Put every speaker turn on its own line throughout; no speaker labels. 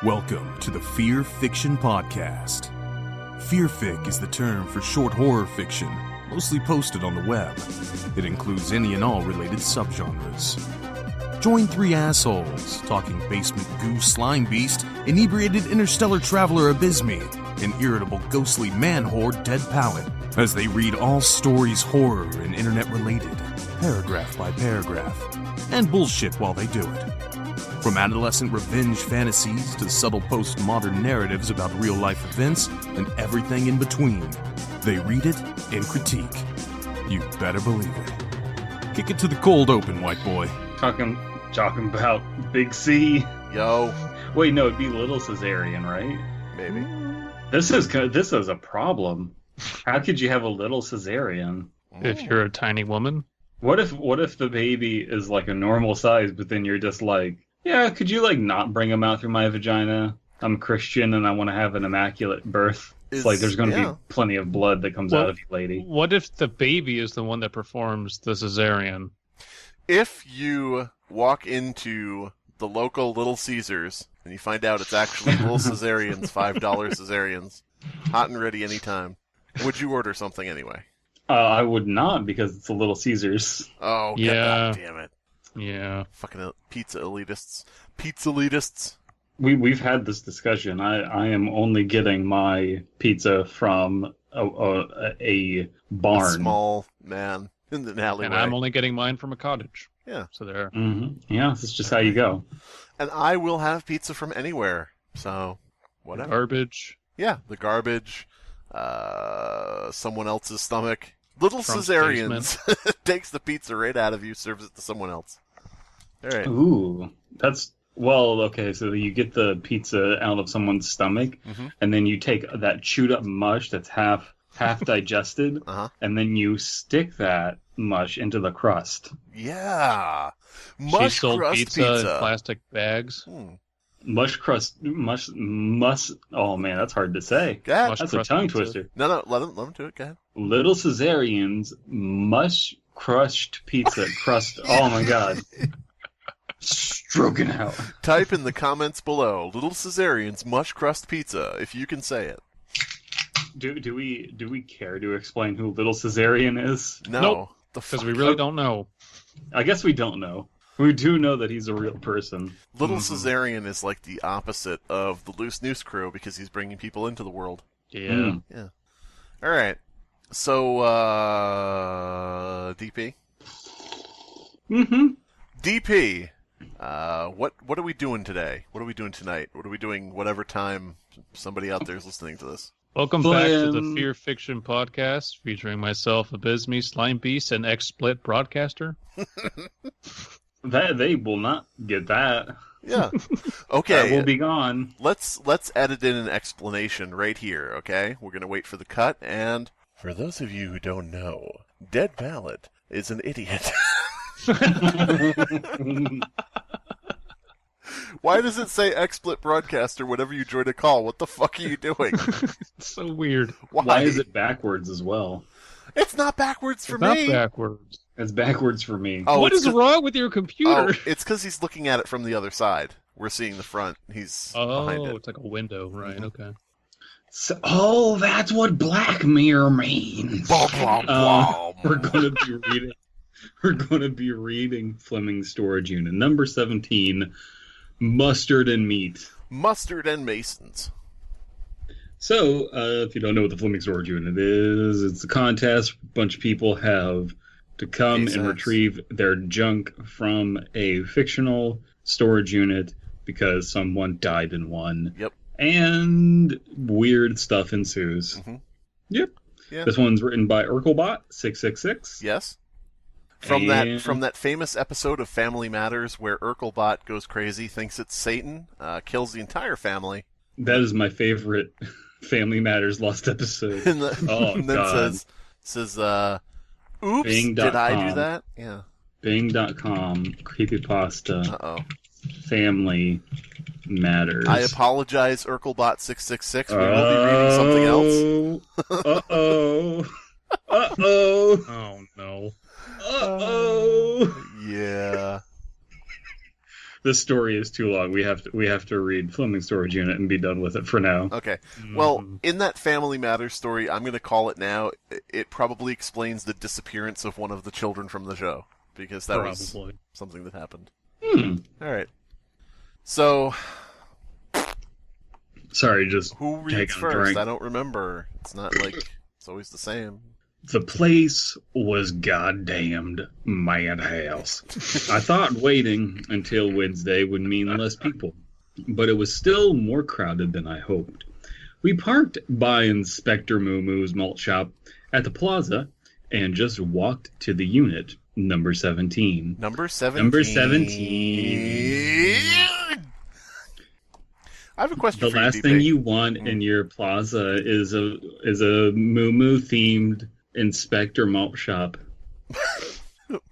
Welcome to the Fearfic Podcast. Fearfic is the term for short horror fiction, mostly posted on the web. It includes any and all related subgenres. Join three assholes talking basement goo Slimebeast, inebriated interstellar traveler Abysmii, and irritable ghostly man-horde Dead Palette, as they read all stories horror and internet-related, paragraph by paragraph, and bullshit while they do it. From adolescent revenge fantasies to subtle postmodern narratives about real-life events and everything in between, they read it and critique. You better believe it. Kick it to the cold open, white boy.
Talking about Big C.
Yo.
Wait, no, it'd be Little Cesarean, right?
Maybe.
This is a problem. How could you have a Little Cesarean?
If you're a tiny woman?
What if the baby is like a normal size, but then you're just like, yeah, could you like not bring him out through my vagina? I'm Christian and I want to have an immaculate birth. It's like there's going to be plenty of blood that comes out of you, lady.
What if the baby is the one that performs the cesarean?
If you walk into the local Little Caesars and you find out it's actually Little Cesareans, $5 Cesareans, hot and ready anytime, would you order something anyway?
I would not, because it's a Little Caesars.
Oh,
yeah.
God damn it.
Yeah.
Fucking pizza elitists. Pizza elitists.
We've had this discussion. I am only getting my pizza from a barn.
A small man in the alleyway.
And I'm only getting mine from a cottage.
Yeah.
So there.
Mm-hmm. Yeah, this is just how you go.
And I will have pizza from anywhere. So, whatever.
Garbage.
Yeah, the garbage. Someone else's stomach. Little
Trump's
Cesareans takes the pizza right out of you, serves it to someone else. All right.
Ooh, okay, so you get the pizza out of someone's stomach, and then you take that chewed up mush that's half digested, and then you stick that mush into the crust.
Yeah.
She sold
crust
pizza in plastic bags.
Mush crust, oh man, that's hard to say.
Go ahead.
That's a tongue twister.
No, let him do it. Go ahead.
Little Cesareans mush crushed pizza crust. Oh my god. Stroking out.
Type in the comments below, Little Cesareans mush crust pizza, if you can say it.
Do we care to explain who Little Cesarean is?
No.
Nope. Because we really don't know.
I guess we don't know. We do know that he's a real person.
Little Cesarean is like the opposite of the Loose Noose crew because he's bringing people into the world.
Yeah.
Yeah. All right. So, DP?
Mm-hmm.
DP, what are we doing today? What are we doing tonight? What are we doing whatever time somebody out there is listening to this?
Welcome back to the Fearfic Podcast, featuring myself, Abysmii, Slimebeast, and ex-split broadcaster.
That they will not get that.
Yeah. Okay.
That will be gone.
Let's edit in an explanation right here, okay? We're going to wait for the cut, and for those of you who don't know, Dead Palette is an idiot. Why does it say XSplit broadcaster whenever you join a call? What the fuck are you doing?
It's so weird.
Why is it backwards as well?
It's not backwards for
it's
me.
Not backwards.
It's backwards for me.
Oh,
what is wrong with your computer?
Oh, it's because he's looking at it from the other side. We're seeing the front. He's behind it.
It's like a window, right? Okay.
So, that's what Black Mirror means. We're going to be reading Fleming Storage Unit number 17, Mustard and Meat.
Mustard and Masons.
So, if you don't know what the Fleming Storage Unit is, it's a contest. A bunch of people have to come and retrieve their junk from a fictional storage unit because someone died in one.
Yep.
And weird stuff ensues.
Mm-hmm.
Yep.
Yeah.
This one's written by Urkelbot666.
Yes. From that famous episode of Family Matters where Urkelbot goes crazy, thinks it's Satan, kills the entire family.
That is my favorite Family Matters lost episode.
And
then
God. says, oops,
Bing.
did I do that? Yeah.
Bing.com, creepypasta,
Uh-oh.
Family Matters.
I apologize, Urkelbot666. We will be reading something else.
Uh-oh. Uh-oh.
Oh, no.
Uh-oh.
Yeah.
This story is too long. We have to read Fleming Storage Unit and be done with it for now.
Okay. Well, in that Family Matters story, I'm going to call it now. It probably explains the disappearance of one of the children from the show, because that was something that happened. All right. So,
sorry, just
who reads first? I don't remember. It's not like it's always the same.
The place was goddamned madhouse. I thought waiting until Wednesday would mean less people, but it was still more crowded than I hoped. We parked by Inspector Moo Moo's malt shop at the plaza and just walked to the unit, number 17.
Number 17.
Number 17.
I have a question for you,
The last thing you want in your plaza is a Moo Moo themed Inspector Malt Shop.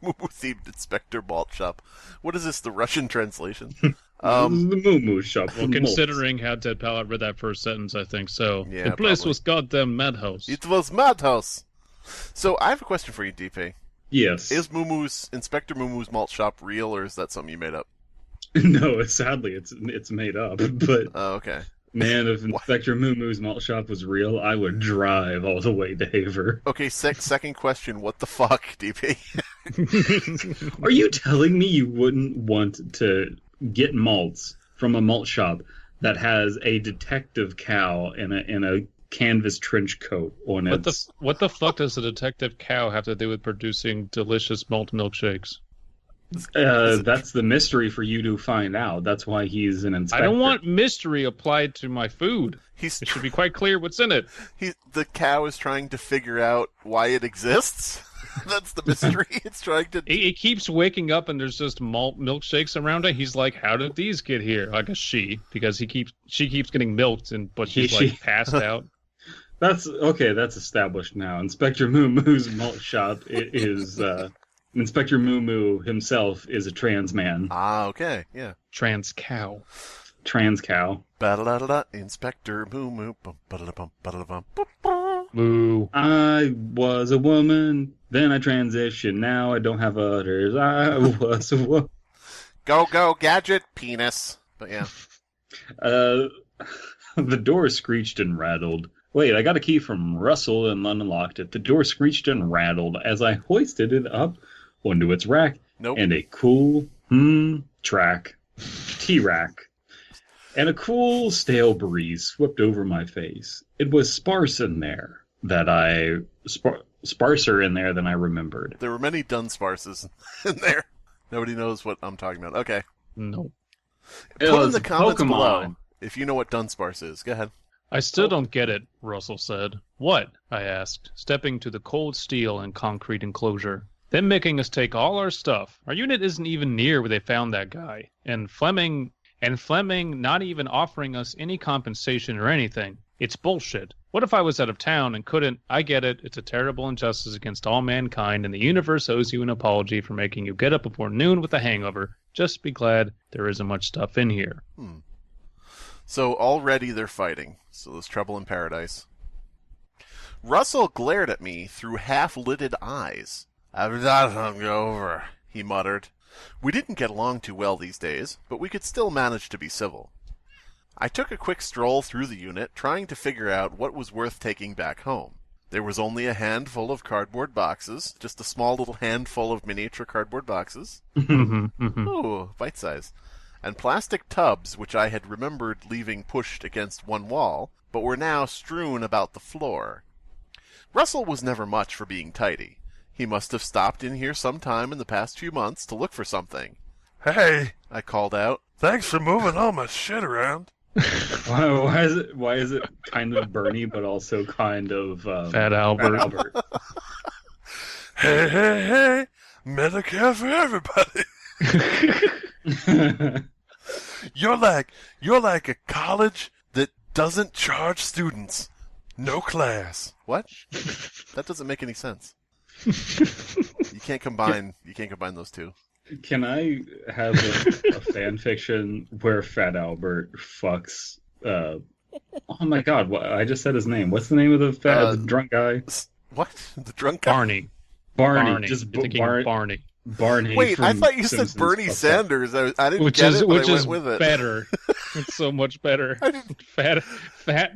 Moo-Moo-themed Inspector Malt Shop. What is this, the Russian translation?
The Moo-Moo Shop.
Well, considering how Dead Palette read that first sentence, I think so.
Yeah,
the place
probably.
was goddamn madhouse.
It was madhouse. So, I have a question for you, DP.
Yes.
Is Inspector Moo-Moo's Malt Shop real, or is that something you made up?
No, sadly, it's made up. But
Oh, okay.
man, if Inspector Moo Moo's Malt Shop was real, I would drive all the way to Haver.
Okay, second question, what the fuck, DP?
Are you telling me you wouldn't want to get malts from a malt shop that has a detective cow in a canvas trench coat on it?
What the fuck does a detective cow have to do with producing delicious malt milkshakes?
That's the mystery for you to find out. That's why he's an inspector.
I don't want mystery applied to my food. It should be quite clear what's in it.
The cow is trying to figure out why it exists. That's the mystery. It's trying to.
It keeps waking up and there's just malt milkshakes around it. He's like, "How did these get here?" I guess because she keeps getting milked, but she's like passed out.
That's okay. That's established now. Inspector Moo Moo's malt shop is. Inspector Moo Moo himself is a trans man.
Ah, okay, yeah.
Trans cow.
Trans cow.
Ba-da-da-da-da, Inspector Moo Moo. Ba-da-da-bum, ba-da-da-bum.
Moo.
I was a woman, then I transitioned. Now I don't have udders. I was a woman.
Go, gadget, penis. But yeah.
The door screeched and rattled. Wait, I got a key from Russell and unlocked it. The door screeched and rattled as I hoisted it up onto its rack.
Nope.
And a cool T-rack. And a cool, stale breeze swept over my face. It was sparser in there than I remembered.
There were many Dunsparces in there. Nobody knows what I'm talking about. Okay.
No.
Put in the comments below if you know what Dunsparce is. Go ahead.
I still don't get it, Russell said. What? I asked, stepping to the cold steel and concrete enclosure. Them making us take all our stuff. Our unit isn't even near where they found that guy. And Fleming not even offering us any compensation or anything. It's bullshit. What if I was out of town and couldn't? I get it. It's a terrible injustice against all mankind, and the universe owes you an apology for making you get up before noon with a hangover. Just be glad there isn't much stuff in here.
So already they're fighting. So there's trouble in paradise. Russell glared at me through half-lidded eyes. "I'm not hungover," he muttered. We didn't get along too well these days, but we could still manage to be civil. I took a quick stroll through the unit, trying to figure out what was worth taking back home. There was only a handful of cardboard boxes, just a small little handful of miniature cardboard boxes. Ooh, bite size. And plastic tubs, which I had remembered leaving pushed against one wall, but were now strewn about the floor. Russell was never much for being tidy. He must have stopped in here sometime in the past few months to look for something.
"Hey,"
I called out.
"thanks for moving all my shit around."
Why is it kind of Bernie, but also kind of
Fat Albert.
Hey, Medicare for everybody. You're like a college that doesn't charge students. No class.
What? That doesn't make any sense. You can't combine those two.
Can I have a fan fiction where Fat Albert fucks? Oh my God! I just said his name. What's the name of the drunk guy?
What? The drunk guy?
Barney.
Barney. Just
Barney.
Barney.
Wait, I
from
thought you
Simpsons
said Bernie
fucked up.
Sanders. I didn't
Which
get
is
it, but
which
I
is
went with it.
better. It's so much better. Fat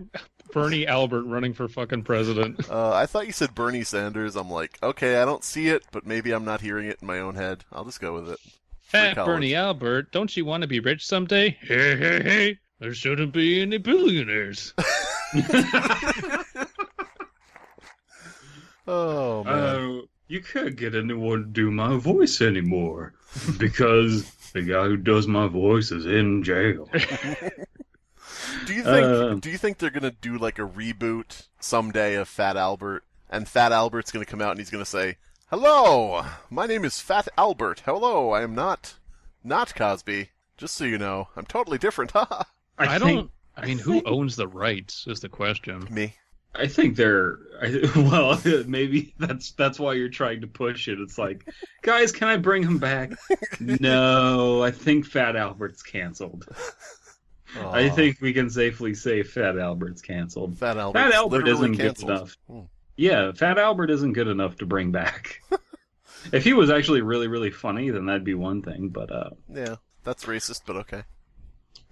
Bernie Albert running for fucking president.
I thought you said Bernie Sanders. I'm like, okay, I don't see it, but maybe I'm not hearing it in my own head. I'll just go with it.
Fat Bernie Albert, don't you want to be rich someday? Hey, hey, hey, there shouldn't be any billionaires.
Oh, man.
You can't get anyone to do my voice anymore because the guy who does my voice is in jail.
Do you think they're gonna do like a reboot someday of Fat Albert, and Fat Albert's gonna come out and he's gonna say, "Hello, my name is Fat Albert. Hello, I am not Cosby. Just so you know, I'm totally different." Ha.
I mean, who owns the rights is the question.
Me.
I think maybe that's why you're trying to push it. It's like, guys, can I bring him back? No, I think Fat Albert's canceled. I think we can safely say Fat Albert's canceled.
Fat Albert
isn't
canceled.
good enough. Yeah, Fat Albert isn't good enough to bring back. If he was actually really, really funny, then that'd be one thing. But
yeah, that's racist, but okay.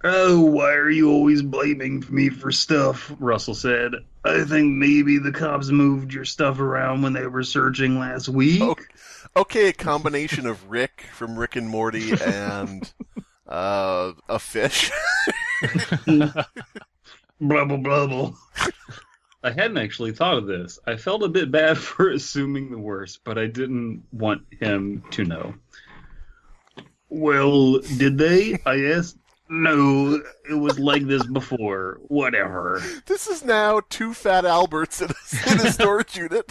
Oh, why are you always blaming me for stuff? Russell said. I think maybe the cops moved your stuff around when they were searching last week.
Okay, a combination of Rick from Rick and Morty and a fish.
Blubble blubble. I hadn't actually thought of this. I felt a bit bad for assuming the worst, but I didn't want him to know. Well, did they? I asked. No, it was like this before. Whatever.
This is now 2 Fat Alberts in a storage unit.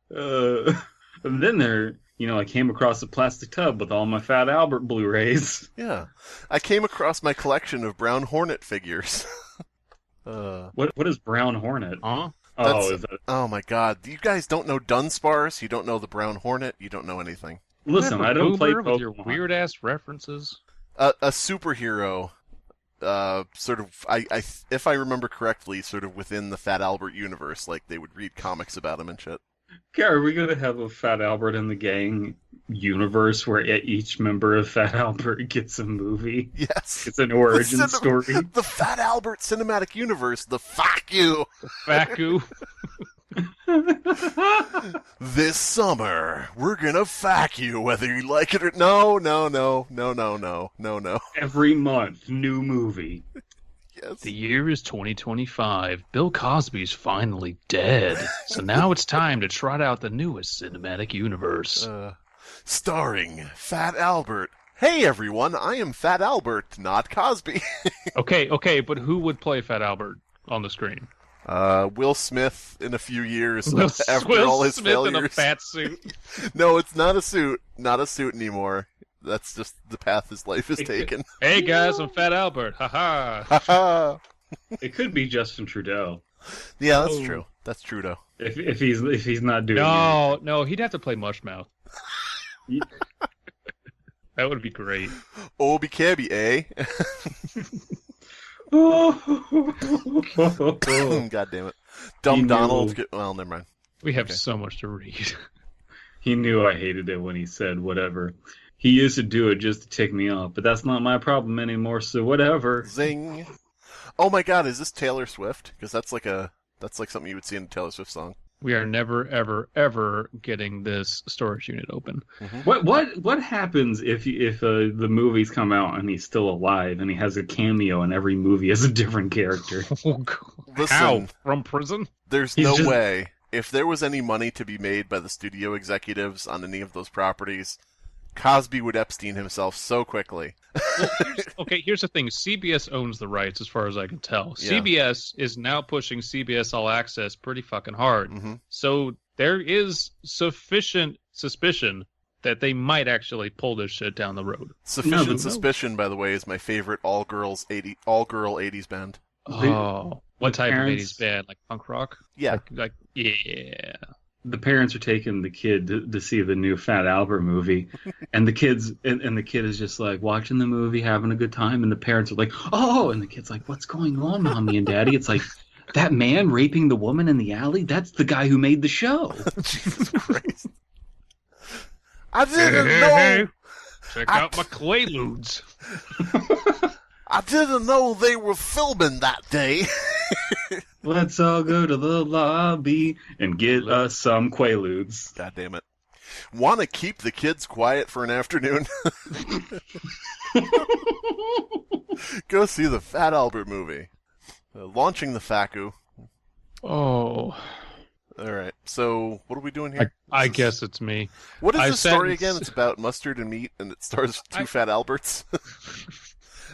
And then I came across a plastic tub with all my Fat Albert Blu-rays.
Yeah. I came across my collection of Brown Hornet figures.
What is Brown Hornet?
Huh?
Oh my god. You guys don't know Dunsparce, you don't know the Brown Hornet, you don't know anything.
Listen, I don't play
with your
Pokemon.
weird-ass references.
A superhero, sort of, if I remember correctly, sort of within the Fat Albert universe, like they would read comics about him and shit.
Okay, are we going to have a Fat Albert in the Gang universe where each member of Fat Albert gets a movie?
Yes.
It's an origin story.
The Fat Albert cinematic universe, the fuck you!
The Faku.
This summer, we're gonna fuck you whether you like it or... No.
Every month, new movie.
Yes.
The year is 2025. Bill Cosby's finally dead. So now it's time to trot out the newest cinematic universe.
Starring Fat Albert. Hey everyone, I am Fat Albert, not Cosby.
Okay, but who would play Fat Albert on the screen?
Will Smith in a few years
Will
all his
Smith
failures.
in a fat suit.
No, it's not a suit. Not a suit anymore. That's just the path his life has taken.
Hey guys, I'm Fat Albert. Ha
ha.
It could be Justin Trudeau.
Yeah, that's true. That's Trudeau.
If he's not doing
it. No, he'd have to play Mushmouth. That would be great.
Obi Cabby, eh? God damn it. Dumb Donald. Well, never mind.
We have so much to read.
He knew I hated it when he said whatever. He used to do it just to tick me off, but that's not my problem anymore, so whatever.
Zing. Oh my god, is this Taylor Swift? Because that's like something you would see in a Taylor Swift song.
We are never, ever, ever getting this storage unit open.
Mm-hmm. What happens if the movies come out and he's still alive and he has a cameo in every movie as a different character?
Listen,
how? From prison?
There's no way. If there was any money to be made by the studio executives on any of those properties, Cosby would Epstein himself so quickly.
Well, here's the thing. CBS owns the rights as far as I can tell. Yeah. CBS is now pushing CBS All Access pretty fucking hard.
Mm-hmm.
So there is sufficient suspicion that they might actually pull this shit down the road.
Sufficient Suspicion, by the way, is my favorite all-girl 80s band.
Oh, what type of 80s band? Like punk rock?
Yeah.
Like yeah.
The parents are taking the kid to see the new Fat Albert movie, and the kid is just like watching the movie, having a good time, and the parents are like, "Oh!" and the kid's like, "What's going on, Mommy and Daddy?" It's like, that man raping the woman in the alley? That's the guy who made the show.
Jesus Christ!
I didn't know.
Check out my Quaaludes.
I didn't know they were filming that day.
Let's all go to the lobby and get us some Quaaludes.
God damn it. Want to keep the kids quiet for an afternoon? Go see the Fat Albert movie. Launching the FACU.
Oh.
All right. So, what are we doing here?
I guess it's me.
What is
I
the
sat
story
and
again? It's about mustard and meat, and it stars two Fat Alberts.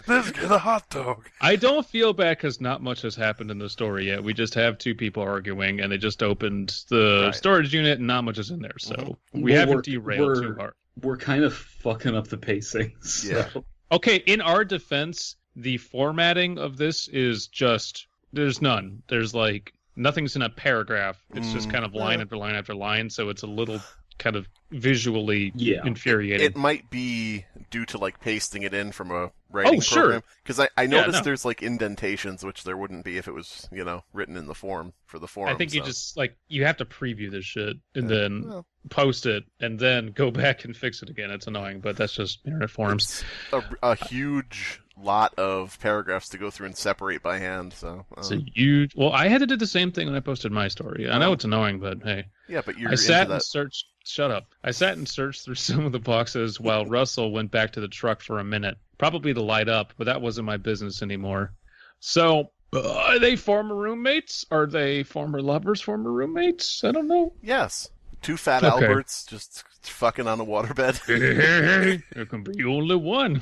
Let's get a hot dog.
I don't feel bad because not much has happened in the story yet. We just have two people arguing, and they just opened the storage unit, and not much is in there. So we haven't derailed too hard. We're
kind of fucking up the pacing. So.
Yeah.
Okay, in our defense, the formatting of this is just... There's none. There's like... Nothing's in a paragraph. It's just kind of line after line after line, so it's a little kind of visually infuriating.
It might be due to like pasting it in from a writing program. Because I noticed there's like indentations, which there wouldn't be if it was, written in the form for the forum.
I think you just you have to preview this shit and then post it and then go back and fix it again. It's annoying, but that's just internet forums.
It's a huge lot of paragraphs to go through and separate by hand. So
it's a huge. Well, I had to do the same thing when I posted my story. I know it's annoying, but hey.
Yeah, but
I sat and searched. Shut up. I sat and searched through some of the boxes while Russell went back to the truck for a minute, probably to light up, but that wasn't my business anymore. So, are they former roommates? Are they former lovers, former roommates? I don't know.
Yes. Two Fat Alberts just fucking on a waterbed.
Hey, there can be only one.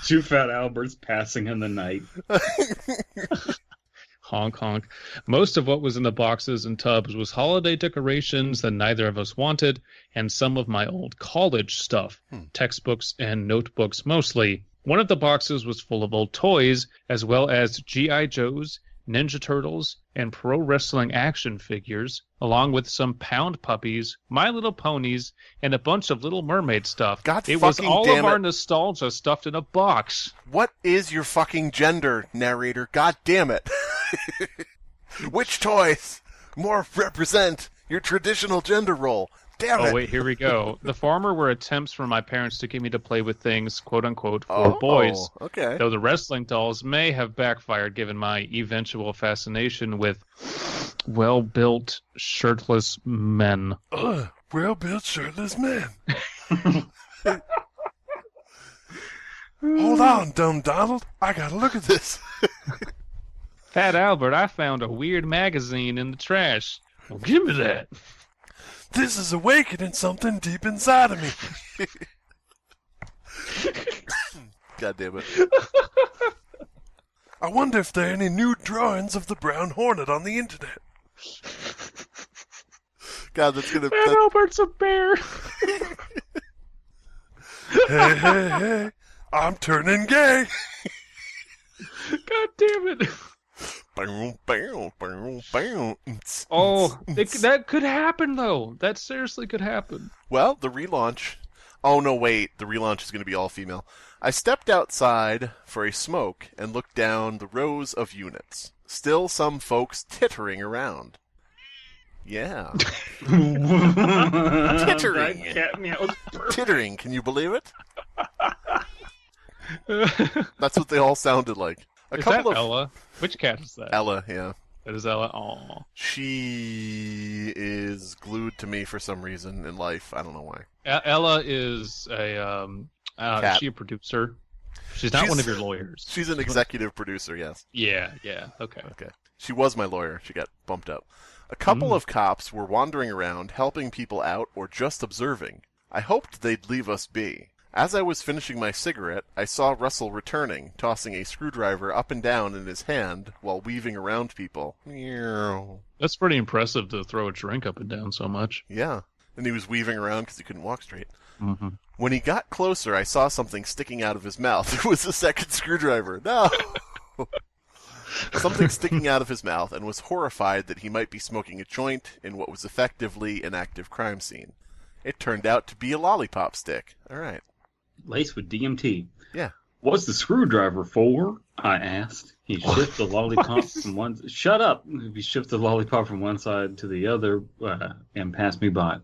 Two Fat Alberts passing in the night.
Honk, honk. Most of what was in the boxes and tubs was holiday decorations that neither of us wanted, and some of my old college stuff, textbooks and notebooks mostly. One of the boxes was full of old toys, as well as G.I. Joes, Ninja Turtles, and pro wrestling action figures, along with some pound puppies, My Little Ponies, and a bunch of Little Mermaid stuff. It was all of our nostalgia stuffed in a box.
What is your fucking gender, narrator? God damn it. Which toys more represent your traditional gender role? Damn it.
Oh, wait, here we go. The former were attempts from my parents to get me to play with things, quote-unquote, for boys.
Okay.
Though the wrestling dolls may have backfired given my eventual fascination with well-built, shirtless men.
Well-built, shirtless men. Hold on, dumb Donald. I gotta look at this.
Fat Albert, I found a weird magazine in the trash. Well, give me that.
This is awakening something deep inside of me.
God damn it.
I wonder if there are any new drawings of the brown hornet on the internet.
God, that's gonna...
Fat Albert's a bear.
Hey, I'm turning gay.
God damn it. Oh, that could happen, though. That seriously could happen.
Well, the relaunch... Oh, no, wait. The relaunch is going to be all female. I stepped outside for a smoke and looked down the rows of units. Still some folks tittering around. Yeah. Tittering. Tittering, can you believe it? That's what they all sounded like.
Is that Ella? Which cat is that?
Ella, yeah.
That is Ella. Aww.
She is glued to me for some reason in life. I don't know why.
Ella is a is she a producer? She's not one of your lawyers.
She's an executive producer, yes.
Yeah, okay.
She was my lawyer. She got bumped up. A couple of cops were wandering around, helping people out or just observing. I hoped they'd leave us be. As I was finishing my cigarette, I saw Russell returning, tossing a screwdriver up and down in his hand while weaving around people.
That's pretty impressive to throw a drink up and down so much.
Yeah, and he was weaving around because he couldn't walk straight.
Mm-hmm.
When he got closer, I saw something sticking out of his mouth. It was a second screwdriver. No! Something sticking out of his mouth, and was horrified that he might be smoking a joint in what was effectively an active crime scene. It turned out to be a lollipop stick. All right.
Laced with DMT.
Yeah.
What's the screwdriver for? I asked. He shifted the lollipop from one... Shut up! He shifted the lollipop from one side to the other and passed me by.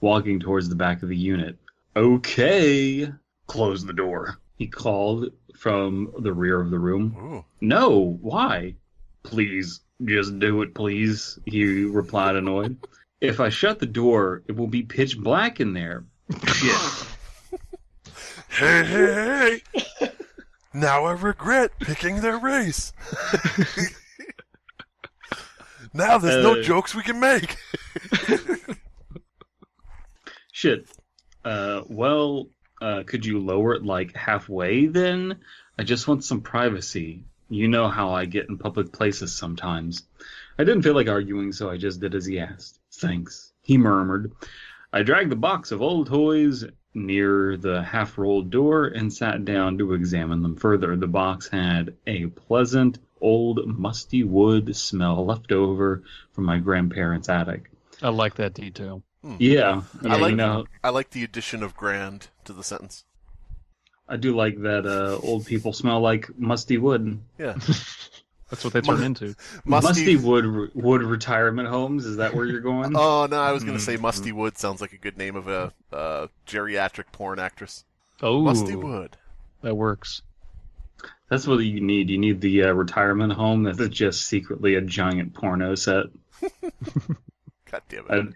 walking towards the back of the unit. Okay, close the door, he called from the rear of the room.
Ooh.
No, why? Please, just do it, please, he replied, annoyed. If I shut the door, it will be pitch black in there. Shit.
Hey! Now I regret picking their race. Now there's no jokes we can make.
Shit. Could you lower it like halfway then? I just want some privacy. You know how I get in public places sometimes. I didn't feel like arguing, so I just did as he asked. Thanks, he murmured. I dragged the box of old toys near the half-rolled door and sat down to examine them further. The box had a pleasant, old, musty wood smell left over from my grandparents' attic.
I like that detail.
Yeah,
I like the addition of grand to the sentence.
I do like that old people smell like musty wood.
Yeah.
That's what they turn into.
Musty wood retirement homes. Is that where you're going?
Oh, no, I was going to say Musty Wood sounds like a good name of a geriatric porn actress.
Oh,
Musty Wood.
That works.
That's what you need. You need the retirement home that is just secretly a giant porno set.
God damn it.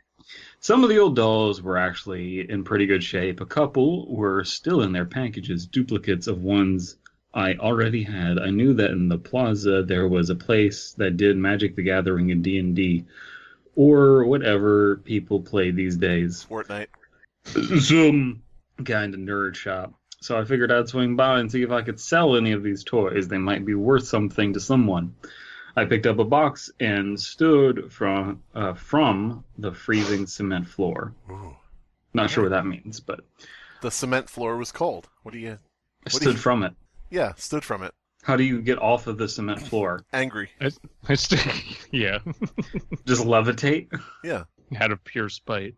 Some of the old dolls were actually in pretty good shape. A couple were still in their packages, duplicates of ones I already had. I knew that in the plaza there was a place that did Magic the Gathering and D&D, or whatever people play these days.
Fortnite.
Some kind of nerd shop. So I figured I'd swing by and see if I could sell any of these toys. They might be worth something to someone. I picked up a box and stood from the freezing cement floor.
Ooh.
Not sure what that means, but...
The cement floor was cold.
I stood from it.
Yeah, stood from it.
How do you get off of the cement floor?
Angry.
Yeah.
Just levitate?
Yeah.
Out of pure spite.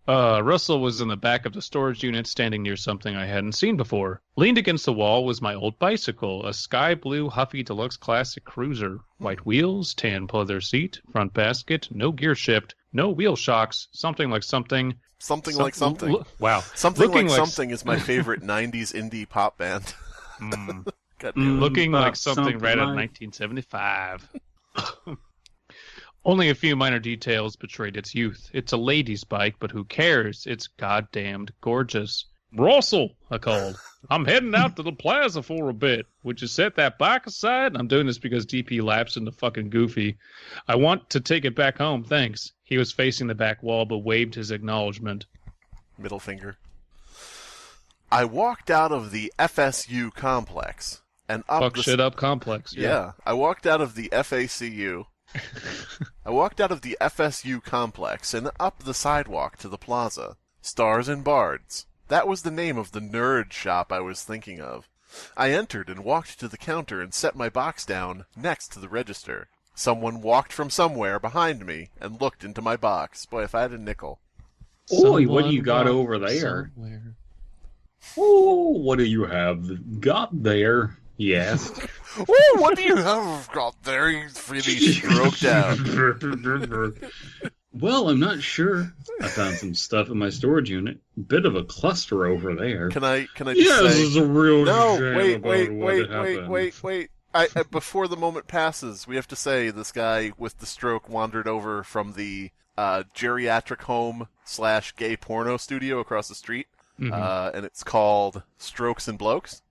Russell was in the back of the storage unit standing near something I hadn't seen before. Leaned against the wall was my old bicycle, a sky blue Huffy Deluxe Classic Cruiser. White wheels, tan pleather seat, front basket, no gear shift, no wheel shocks, something like something.
Something like something.
Wow.
Something
Looking
like something is my favorite 90s indie pop band. God damn it.
Looking like something right out of 1975. Only a few minor details betrayed its youth. It's a lady's bike, but who cares? It's goddamned gorgeous. Russell, I called. I'm heading out to the plaza for a bit. Would you set that bike aside? I'm doing this because DP lapsed into fucking Goofy. I want to take it back home, thanks. He was facing the back wall, but waved his acknowledgement.
Middle finger. I walked out of the FSU complex and up
Fuck shit up complex.
Yeah. I walked out of the FACU. I walked out of the FSU complex and up the sidewalk to the plaza. Stars and Bards. That was the name of the nerd shop I was thinking of. I entered and walked to the counter and set my box down next to the register. Someone walked from somewhere behind me and looked into my box. Boy, if I had a nickel.
Oi, what do you got over there?
Somewhere.
Oh, what do you have got there? He asked.
Ooh, what do you have got there? He's really stroked out.
Well, I'm not sure. I found some stuff in my storage unit. Bit of a cluster over there.
Can I just
Yes,
say...
this is a real
No,
shame about what happened.
wait. Before the moment passes, we have to say this guy with the stroke wandered over from the geriatric home / gay porno studio across the street, and it's called Strokes and Blokes.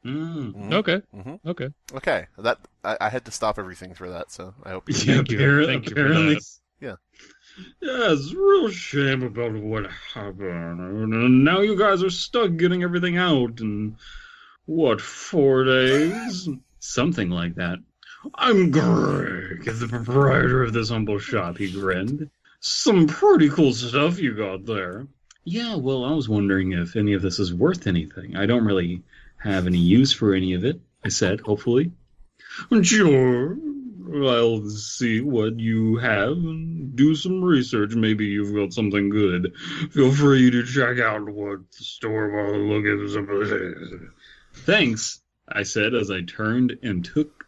Mm.
Okay.
Mm-hmm.
Okay.
That I had to stop everything for that, so I hope you.
Thank you. Thank you for that.
Yeah.
Yeah, it's a real shame about what happened. And now you guys are stuck getting everything out in, 4 days? Something like that. I'm Greg, the proprietor of this humble shop, he grinned. Some pretty cool stuff you got there. Yeah, well, I was wondering if any of this is worth anything. I don't really have any use for any of it, I said, hopefully. Sure. I'll see what you have and do some research. Maybe you've got something good. Feel free to check out what the store will look at. Thanks, I said as I turned and took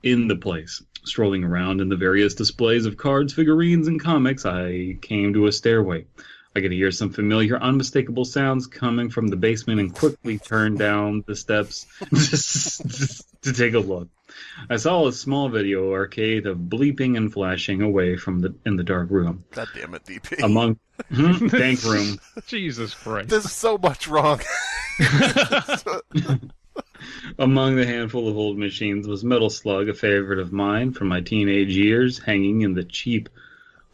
in the place. Strolling around in the various displays of cards, figurines, and comics, I came to a stairway. I could hear some familiar, unmistakable sounds coming from the basement and quickly turned down the steps just to take a look. I saw a small video arcade of bleeping and flashing away in the dark room.
God damn it, DP.
Among dank room.
Jesus Christ.
There's so much wrong.
Among the handful of old machines was Metal Slug, a favorite of mine from my teenage years, hanging in the cheap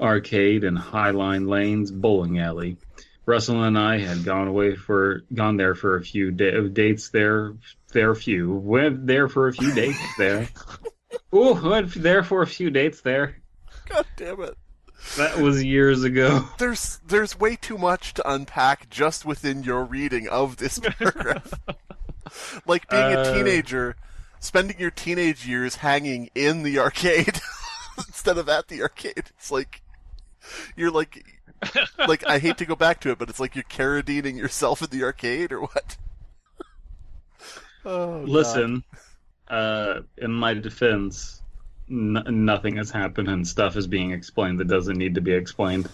arcade and Highline Lane's bowling alley. Russell and I had gone there for a few dates there. Went there for a few dates there. Ooh, went there for a few dates there.
God damn it.
That was years ago.
There's way too much to unpack just within your reading of this paragraph. Like being a teenager, spending your teenage years hanging in the arcade instead of at the arcade. It's like you're like I hate to go back to it, but it's like you're caradining yourself in the arcade or what? Oh,
listen, in my defense, nothing has happened and stuff is being explained that doesn't need to be explained.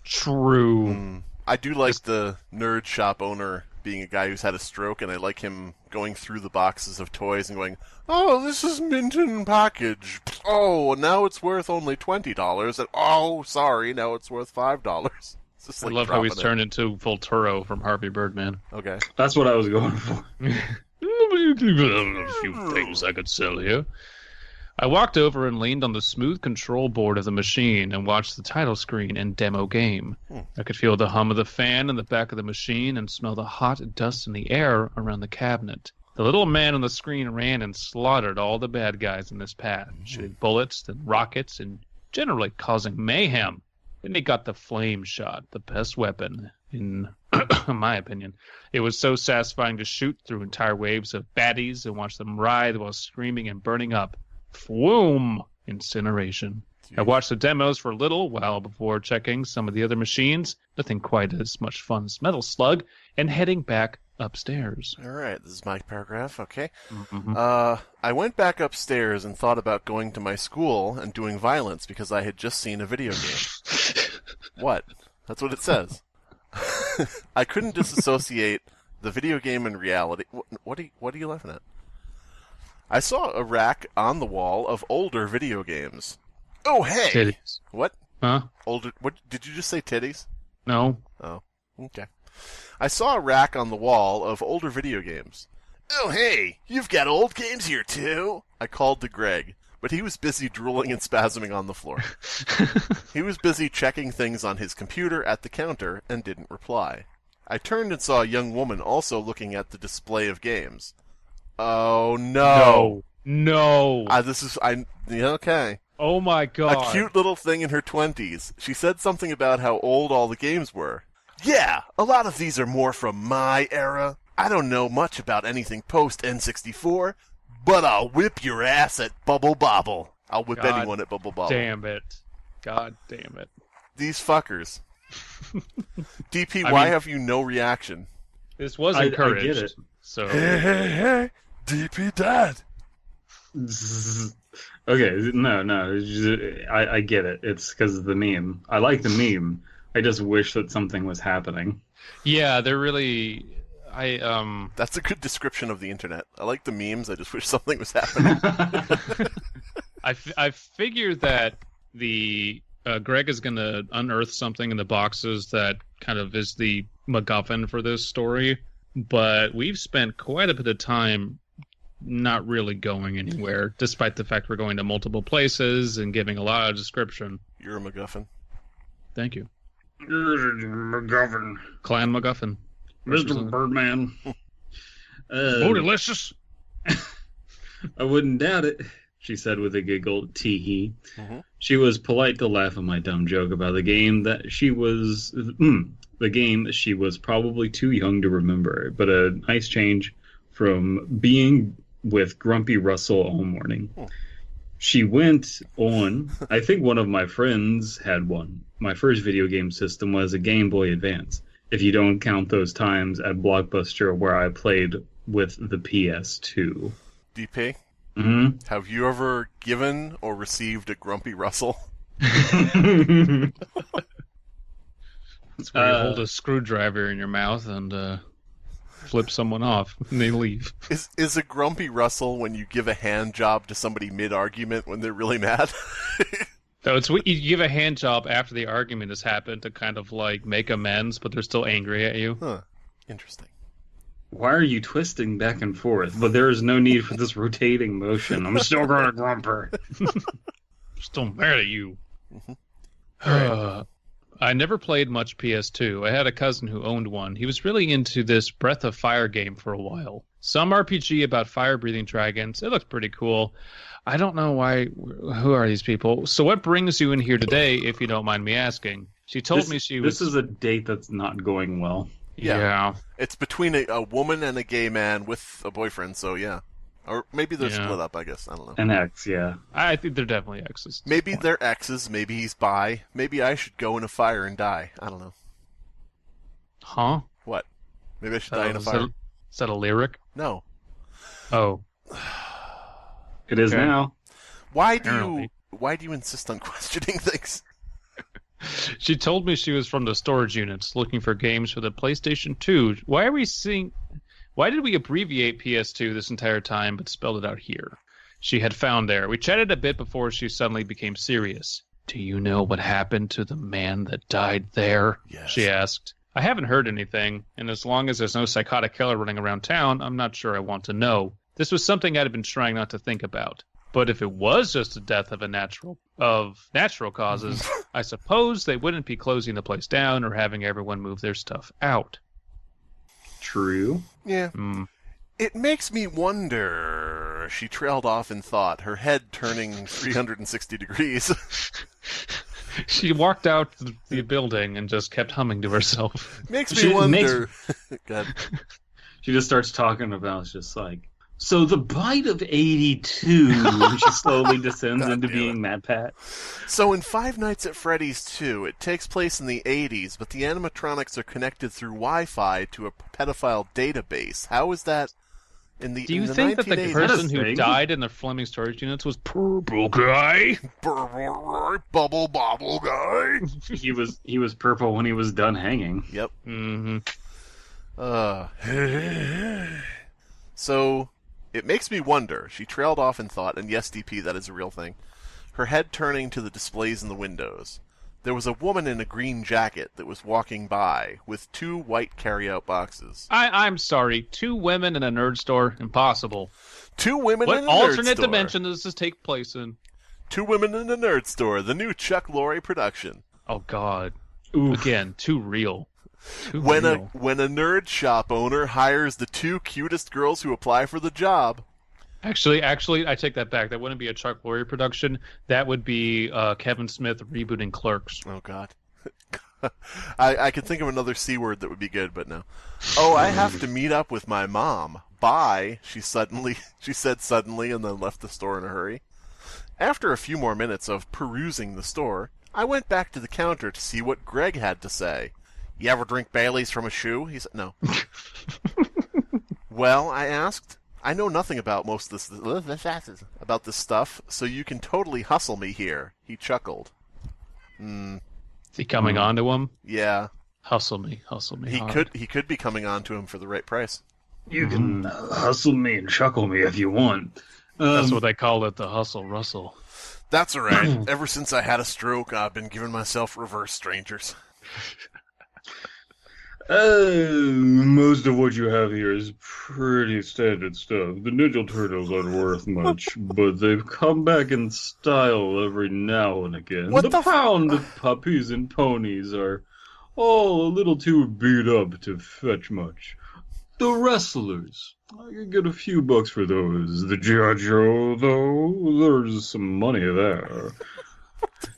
True.
I do like the nerd shop owner being a guy who's had a stroke, and I like him going through the boxes of toys and going, "Oh, this is Minton package. Oh, now it's worth only $20. And oh, sorry, now it's worth $5." Just
I
like
love how he's
dropping
turned into Volturo from Harvey Birdman.
it. Okay.
That's what I was going for.
A few things I could sell here. I walked over and leaned on the smooth control board of the machine and watched the title screen and demo game. I could feel the hum of the fan in the back of the machine and smell the hot dust in the air around the cabinet. The little man on the screen ran and slaughtered all the bad guys in this path, shooting bullets and rockets and generally causing mayhem. Then he got the flame shot, the best weapon, in my opinion. It was so satisfying to shoot through entire waves of baddies and watch them writhe while screaming and burning up. Fwoom! Incineration. I watched the demos for a little while before checking some of the other machines, nothing quite as much fun as Metal Slug, and heading back upstairs.
All right, this is my paragraph, okay.
Mm-hmm.
I went back upstairs and thought about going to my school and doing violence because I had just seen a video game. What? That's what it says. I couldn't disassociate the video game and reality. What are you laughing at? I saw a rack on the wall of older video games. Oh, hey!
Titties.
What?
Huh?
Older? What? Did you just say titties?
No.
Oh, okay. I saw a rack on the wall of older video games. Oh, hey! You've got old games here, too? I called to Greg, but he was busy drooling and spasming on the floor. He was busy checking things on his computer at the counter and didn't reply. I turned and saw a young woman also looking at the display of games. Oh, no.
No.
Okay.
Oh, my God.
A cute little thing in her 20s. She said something about how old all the games were. Yeah, a lot of these are more from my era. I don't know much about anything post N64, but I'll whip your ass at Bubble Bobble. I'll whip anyone at Bubble Bobble.
Damn it. God damn it.
These fuckers. DP, why have you no reaction?
This was encouraged.
I get it.
So.
Hey, DP dad.
Okay, no, I get it. It's because of the meme. I like the meme. I just wish that something was happening.
Yeah, they're really...
That's a good description of the internet. I like the memes. I just wish something was happening.
I figured that the Greg is going to unearth something in the boxes that kind of is the MacGuffin for this story, but we've spent quite a bit of time not really going anywhere, despite the fact we're going to multiple places and giving a lot of description.
You're a MacGuffin.
Thank you.
MacGuffin.
Clan MacGuffin.
Mr. Birdman.
Oh, delicious.
I wouldn't doubt it, she said with a giggle. Tee-hee.
Mm-hmm.
She was polite to laugh at my dumb joke about the game that she was... the game she was probably too young to remember, but a nice change from being with Grumpy Russell all morning. She went on, I think one of my friends had one. My first video game system was a Game Boy Advance, if you don't count those times at Blockbuster where I played with the PS2.
DP,
Mm-hmm.
have you ever given or received a Grumpy Russell?
It's where you hold a screwdriver in your mouth and flip someone off, and they leave.
Is a grumpy Russell when you give a hand job to somebody mid-argument when they're really mad?
So it's what you give a hand job after the argument has happened to kind of like make amends, but they're still angry at you.
Huh. Interesting.
Why are you twisting back and forth? But there is no need for this rotating motion. I'm still going to grumper.
Still mad at you.
Mm-hmm.
I never played much PS2. I had a cousin who owned one. He was really into this Breath of Fire game for a while. Some RPG about fire-breathing dragons. It looks pretty cool. I don't know why. Who are these people? So what brings you in here today, if you don't mind me asking? She told me she was...
This is a date that's not going well.
Yeah.
It's between a woman and a gay man with a boyfriend, so yeah. Or maybe they're split up, I guess. I don't know.
An ex, yeah.
I think they're definitely exes.
Maybe they're exes. Maybe he's bi. Maybe I should go in a fire and die. I don't know.
Huh?
What? Maybe I should die in a fire?
Is that a lyric?
No.
Oh.
It is now.
Why do you insist on questioning things?
She told me she was from the storage units looking for games for the PlayStation 2. Why did we abbreviate PS2 this entire time but spelled it out here? She had found there. We chatted a bit before she suddenly became serious. Do you know what happened to the man that died there?
Yes.
She asked. I haven't heard anything, and as long as there's no psychotic killer running around town, I'm not sure I want to know. This was something I'd been trying not to think about. But if it was just a death of natural causes, I suppose they wouldn't be closing the place down or having everyone move their stuff out.
True.
Yeah. It makes me wonder. She trailed off in thought, her head turning 360 degrees.
She walked out the building and just kept humming to herself.
Makes me wonder. God.
She just starts talking about, it's just like, so the bite of 82, and she slowly descends into being Mad Pat.
So in Five Nights at Freddy's 2, it takes place in the 80s, but the animatronics are connected through Wi-Fi to a pedophile database. How is that in the 1980s?
Do you think that the person who died in the Fleming Storage Units was Purple Guy?
Bubble Bobble Guy?
He was purple when he was done hanging.
Yep.
Mm-hmm.
So... It makes me wonder. She trailed off in thought, and yes, DP, that is a real thing. Her head turning to the displays in the windows. There was a woman in a green jacket that was walking by with 2 white carry-out boxes.
I'm sorry. 2 women in a nerd store? Impossible.
2 women in a nerd store.
What alternate dimension does this take place in?
2 women in a nerd store. The new Chuck Lorre production.
Oh, God.
Oof.
Again, too real.
When a nerd shop owner hires the 2 cutest girls who apply for the job.
Actually, I take that back. That wouldn't be a Chuck Lorre production. That would be Kevin Smith rebooting Clerks.
Oh, God. I could think of another C word that would be good, but no. Oh, I have to meet up with my mom. Bye, she said suddenly, and then left the store in a hurry. After a few more minutes of perusing the store, I went back to the counter to see what Greg had to say. You ever drink Bailey's from a shoe? He said, no. Well, I asked, I know nothing about most of this stuff, so you can totally hustle me here. He chuckled.
Is he coming on to him?
Yeah.
Hustle me.
He could be coming on to him for the right price.
You can hustle me and chuckle me if you want.
That's what they call it, the hustle rustle.
That's all right. Ever since I had a stroke, I've been giving myself reverse strangers.
Most of what you have here is pretty standard stuff. The Ninja Turtles aren't worth much, but they've come back in style every now and again. The pound of puppies and ponies are all a little too beat up to fetch much. The wrestlers, I could get a few bucks for those. The G.I. Joe, though, there's some money there.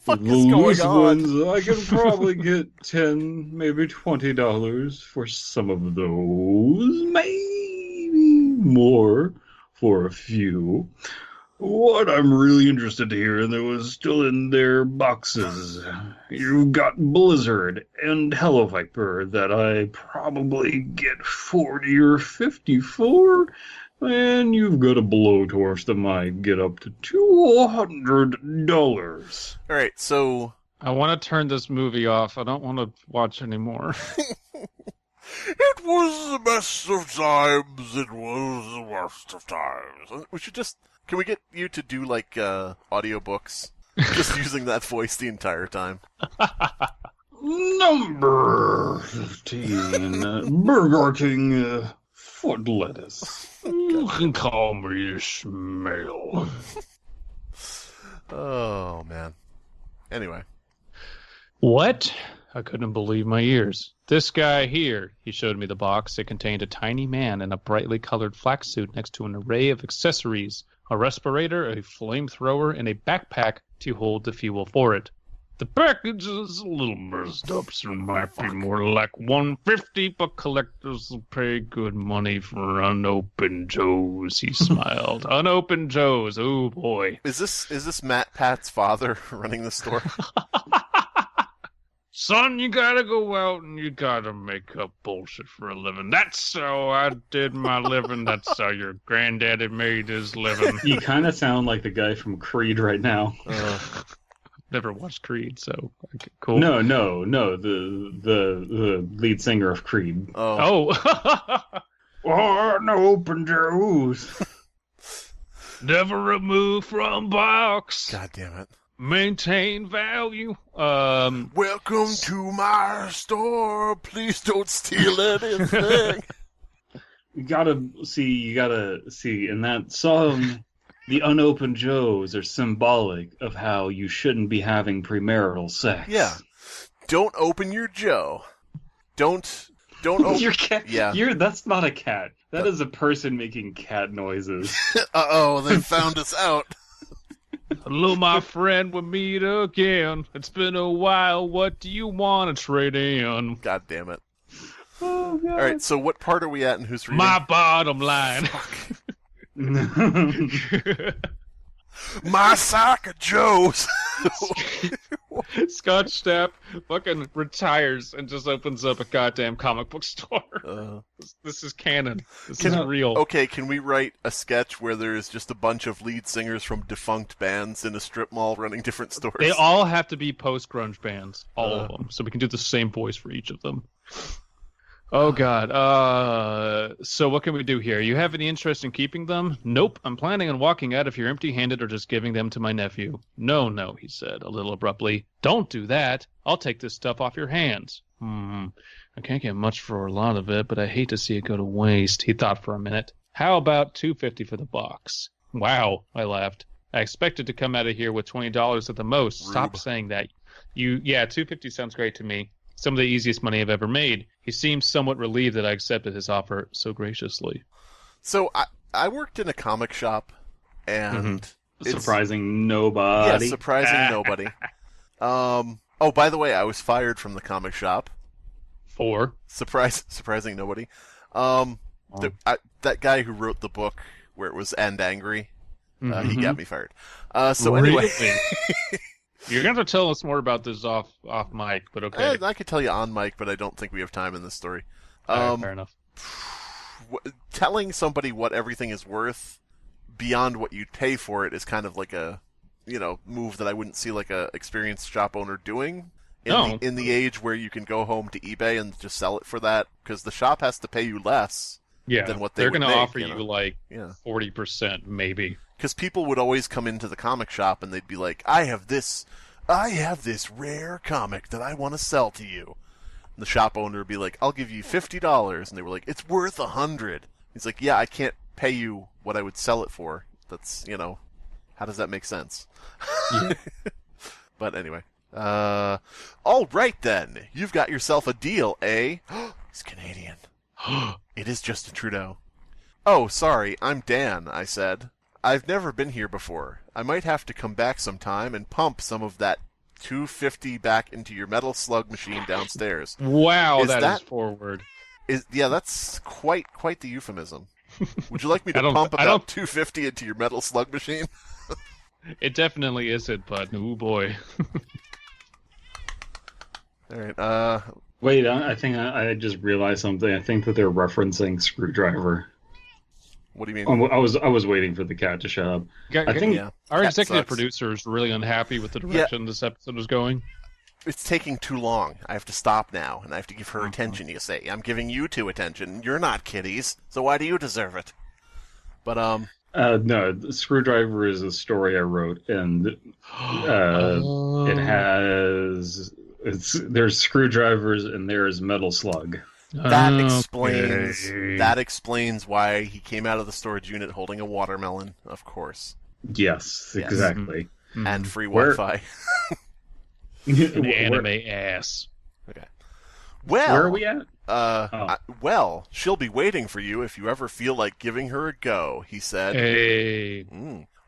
The loose ones, I can probably get $10, maybe $20 for some of those, maybe more for a few. What I'm really interested to hear, and that was still in their boxes, you've got Blizzard and Hello Viper that I probably get 40 or 50 for. And you've got a blowtorch that might get up to $200.
All right, so
I want to turn this movie off. I don't want to watch anymore.
It was the best of times. It was the worst of times.
We should just... Can we get you to do, like, audiobooks? Just using that voice the entire time.
Number 15, Burger King foot lettuce.
You can call me Ishmael.
Oh, man. Anyway.
What? I couldn't believe my ears. This guy here, he showed me the box. It contained a tiny man in a brightly colored flak suit next to an array of accessories, a respirator, a flamethrower, and a backpack to hold the fuel for it. The package is a little messed up, so it might be more like $150, but collectors will pay good money for Unopened Joes, he smiled. Unopened Joes, oh boy.
Is this Matt Pat's father running the store?
Son, you gotta go out and you gotta make up bullshit for a living. That's how I did my living. That's how your granddaddy made his living.
You kind of sound like the guy from Creed right now.
Never watched Creed, so okay, cool.
No, the lead singer of Creed.
Oh.
Unopened Joes.
Never remove from box.
God damn it.
Maintain value.
Welcome to my store. Please don't steal anything.
You gotta see, in that song, the Unopened Joes are symbolic of how you shouldn't be having premarital sex.
Yeah. Don't open your Joe. Don't open
your cat.
Yeah.
That's not a cat. That is a person making cat noises.
Uh-oh, they found us out.
Hello, my friend. We'll meet again. It's been a while. What do you want to trade in?
God damn it.
Oh, God.
All right, so what part are we at and who's reading?
My bottom line.
My sack of Joes.
Scotch Stapp fucking retires and just opens up a goddamn comic book store. This is canon. This is real.
Okay, can we write a sketch where there's just a bunch of lead singers from defunct bands in a strip mall running different stores?
They all have to be post-grunge bands. All of them. So we can do the same voice for each of them. Oh, God. So what can we do here? You have any interest in keeping them? Nope. I'm planning on walking out if you're empty-handed or just giving them to my nephew. No, he said, a little abruptly. Don't do that. I'll take this stuff off your hands. I can't get much for a lot of it, but I hate to see it go to waste. He thought for a minute. How about $250 for the box? Wow, I laughed. I expected to come out of here with $20 at the most.
Rube.
Stop saying that. $250 sounds great to me. Some of the easiest money I've ever made. He seemed somewhat relieved that I accepted his offer so graciously.
So I worked in a comic shop, and
surprising nobody.
Yeah, surprising nobody. Oh, by the way, I was fired from the comic shop.
For
surprising nobody. That guy who wrote the book where it was "And Angry," he got me fired. So anyway.
You're going to tell us more about this off mic, but okay.
I could tell you on mic, but I don't think we have time in this story.
Right, fair enough.
Telling somebody what everything is worth beyond what you'd pay for it is kind of like a, move that I wouldn't see like a experienced shop owner doing in the age where you can go home to eBay and just sell it for that, because the shop has to pay you less than what they're
going to offer you
40%
maybe.
Because people would always come into the comic shop and they'd be like, I have this rare comic that I want to sell to you. And the shop owner would be like, I'll give you $50. And they were like, it's worth $100. He's like, yeah, I can't pay you what I would sell it for. That's, how does that make sense?
Yeah.
But anyway. All right then. You've got yourself a deal, eh? He's Canadian. It is Justin Trudeau. Oh, sorry, I'm Dan, I said. I've never been here before. I might have to come back sometime and pump some of that $250 back into your metal slug machine downstairs.
Wow, that is forward.
That's quite the euphemism. Would you like me to pump about $250 into your metal slug machine?
It definitely isn't, but oh boy.
All right.
Wait, I think I just realized something. I think that they're referencing Screwdriver.
What do you mean?
I was waiting for the cat to shut up.
I think our executive producer is really unhappy with the direction this episode is going.
It's taking too long. I have to stop now, and I have to give her attention, you say. I'm giving you two attention. You're not kitties, so why do you deserve it? But,
no, the Screwdriver is a story I wrote, and it has... there's screwdrivers and there's Metal Slug.
That explains why he came out of the storage unit holding a watermelon, of course.
Yes, exactly.
Mm-hmm. And free Wi-Fi.
An anime ass.
Okay. Well,
where are we at?
Well, she'll be waiting for you if you ever feel like giving her a go, he said.
Hey.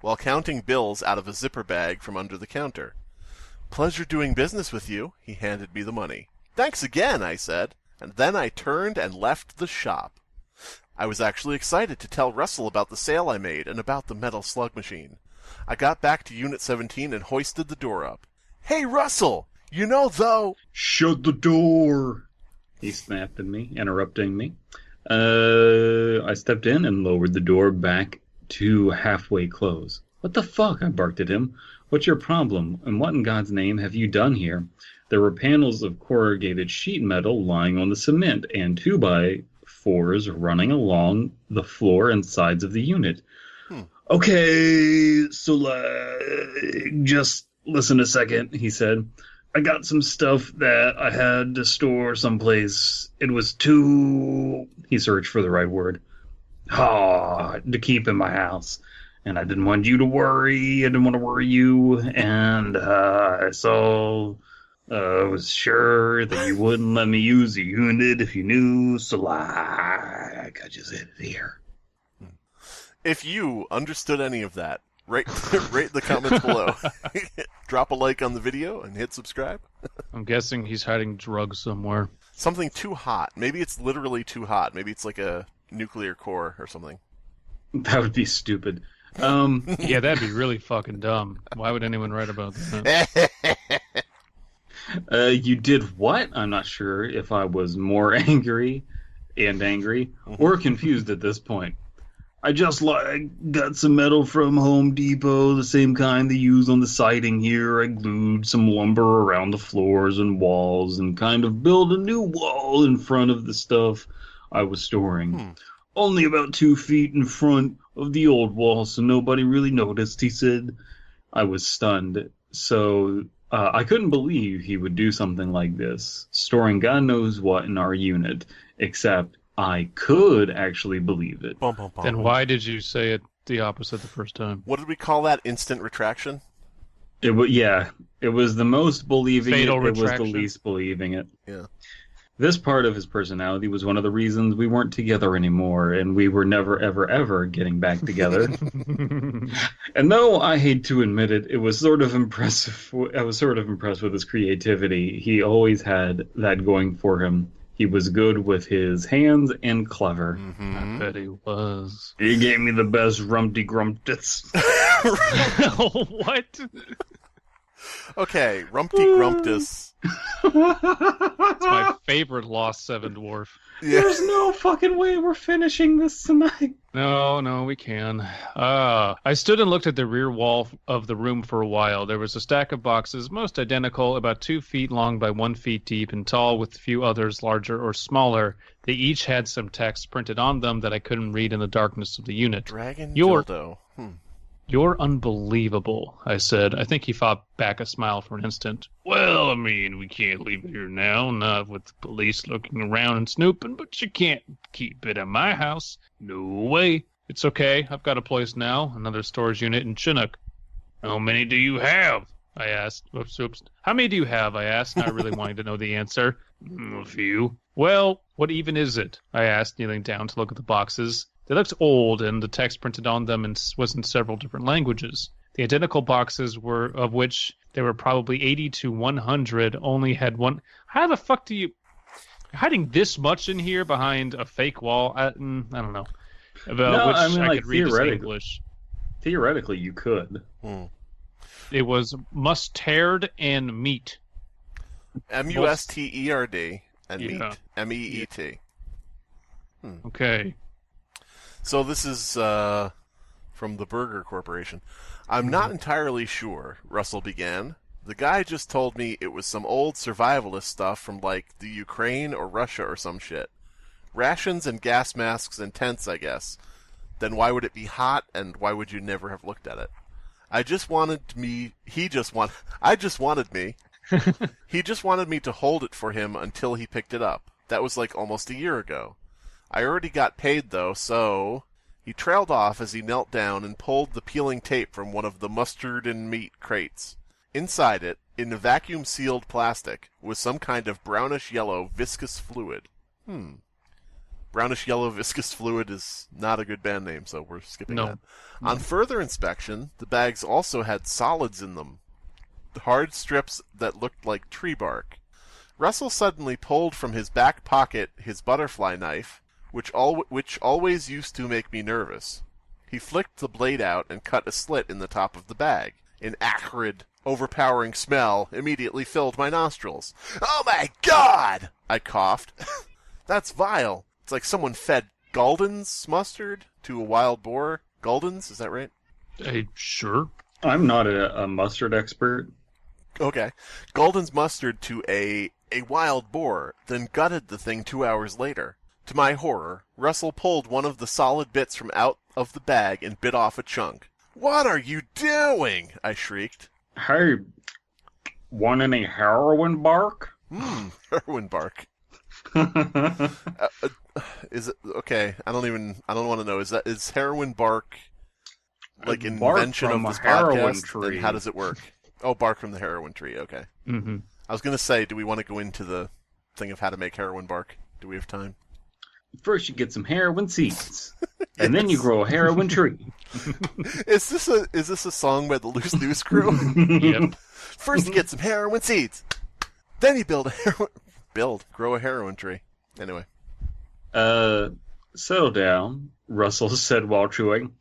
While counting bills out of a zipper bag from under the counter. Pleasure doing business with you, he handed me the money. Thanks again, I said, and then I turned and left the shop. I was actually excited to tell Russell about the sale I made and about the metal slug machine. I got back to Unit 17 and hoisted the door up. Hey, Russell! You know, though...
Shut the door! He snapped at me, interrupting me. I stepped in and lowered the door back to halfway close. What the fuck? I barked at him. What's your problem? And what in God's name have you done here? There were panels of corrugated sheet metal lying on the cement and 2x4s running along the floor and sides of the unit. Okay, so just listen a second, he said. I got some stuff that I had to store someplace. It was too... He searched for the right word. To keep in my house. And I didn't want you to worry. I didn't want to worry you. And so I was sure that you wouldn't let me use the unit if you knew. So I just hid it here.
If you understood any of that, rate the comments below. Drop a like on the video and hit subscribe.
I'm guessing he's hiding drugs somewhere.
Something too hot. Maybe it's literally too hot. Maybe it's like a nuclear core or something.
That would be stupid.
Yeah, that'd be really fucking dumb. Why would anyone write about that?
You did what? I'm not sure if I was more angry or confused at this point. I just got some metal from Home Depot, the same kind they use on the siding here. I glued some lumber around the floors and walls and kind of built a new wall in front of the stuff I was storing. Only about 2 feet in front of the old wall, so nobody really noticed, he said. I was stunned. So I couldn't believe he would do something like this, storing God knows what in our unit, except I could actually believe it.
Then why did you say it the opposite the first time?
What did we call that? Instant retraction?
It was the most believing
Fatal
it. It was
retraction.
the least believing it.
Yeah.
This part of his personality was one of the reasons we weren't together anymore, and we were never, ever, ever getting back together. And though I hate to admit it, it was sort of impressive. I was sort of impressed with his creativity. He always had that going for him. He was good with his hands and clever.
I bet he was.
He gave me the best Rumpty Grumptus.
What?
Okay, Rumpty Grumptus.
It's my favorite Lost Seven Dwarf.
Yeah.
There's no fucking way we're finishing this tonight.
No, we can. I stood and looked at the rear wall of the room for a while. There was a stack of boxes, most identical, about 2 feet long by 1 feet deep and tall, with a few others larger or smaller. They each had some text printed on them that I couldn't read in the darkness of the unit.
Dragon
You're-
dildo.
You're unbelievable, I said. I think he fought back a smile for an instant. Well, I mean, we can't leave it here now, not with the police looking around and snooping, but you can't keep it in my house. No way. It's okay. I've got a place now, another storage unit in Chinook. How many do you have? I asked. Oops. How many do you have? I asked, not really wanting to know the answer. A few. Well, what even is it? I asked, kneeling down to look at the boxes. They looked old, and the text printed on them was in several different languages. The identical boxes were, of which there were probably 80 to 100, only had one. How the fuck do you... You're hiding this much in here behind a fake wall? I don't know. I could read as English.
Theoretically, you could.
It was mustard and meat.
M-U-S-T-E-R-D and
Yeah.
meat. M-E-E-T.
Okay.
So this is from the Burger Corporation. I'm not entirely sure, Russell began. The guy just told me it was some old survivalist stuff from, like, the Ukraine or Russia or some shit. Rations and gas masks and tents, I guess. Then why would it be hot, and why would you never have looked at it? He just wanted me to hold it for him until he picked it up. That was like almost a year ago. I already got paid, though, so... He trailed off as he knelt down and pulled the peeling tape from one of the mustard and meat crates. Inside it, in a vacuum-sealed plastic, was some kind of brownish-yellow viscous fluid. Brownish-yellow viscous fluid is not a good band name, so we're skipping that. No. On further inspection, the bags also had solids in them. Hard strips that looked like tree bark. Russell suddenly pulled from his back pocket his butterfly knife, which always used to make me nervous. He flicked the blade out and cut a slit in the top of the bag. An acrid, overpowering smell immediately filled my nostrils. "Oh my God!" I coughed. "That's vile. It's like someone fed Gulden's mustard to a wild boar." Gulden's, is that right?
Sure.
I'm not a mustard expert.
Okay. Gulden's mustard to a wild boar, then gutted the thing 2 hours later. To my horror, Russell pulled one of the solid bits from out of the bag and bit off a chunk. "What are you doing?" I shrieked.
"Hey, want any heroin bark?"
Heroin bark. Is it okay? I don't want to know. Is heroin bark like an invention of this podcast? Tree. And how does it work? Oh, bark from the heroin tree. Okay.
Mm-hmm.
I was going to say, do we want to go into the thing of how to make heroin bark? Do we have time?
First, you get some heroin seeds, and then you grow a heroin tree.
Is this a song by the Loose News Crew?
Yep.
First, you get some heroin seeds, then you grow a heroin tree. Anyway.
Settle down, Russell said while chewing.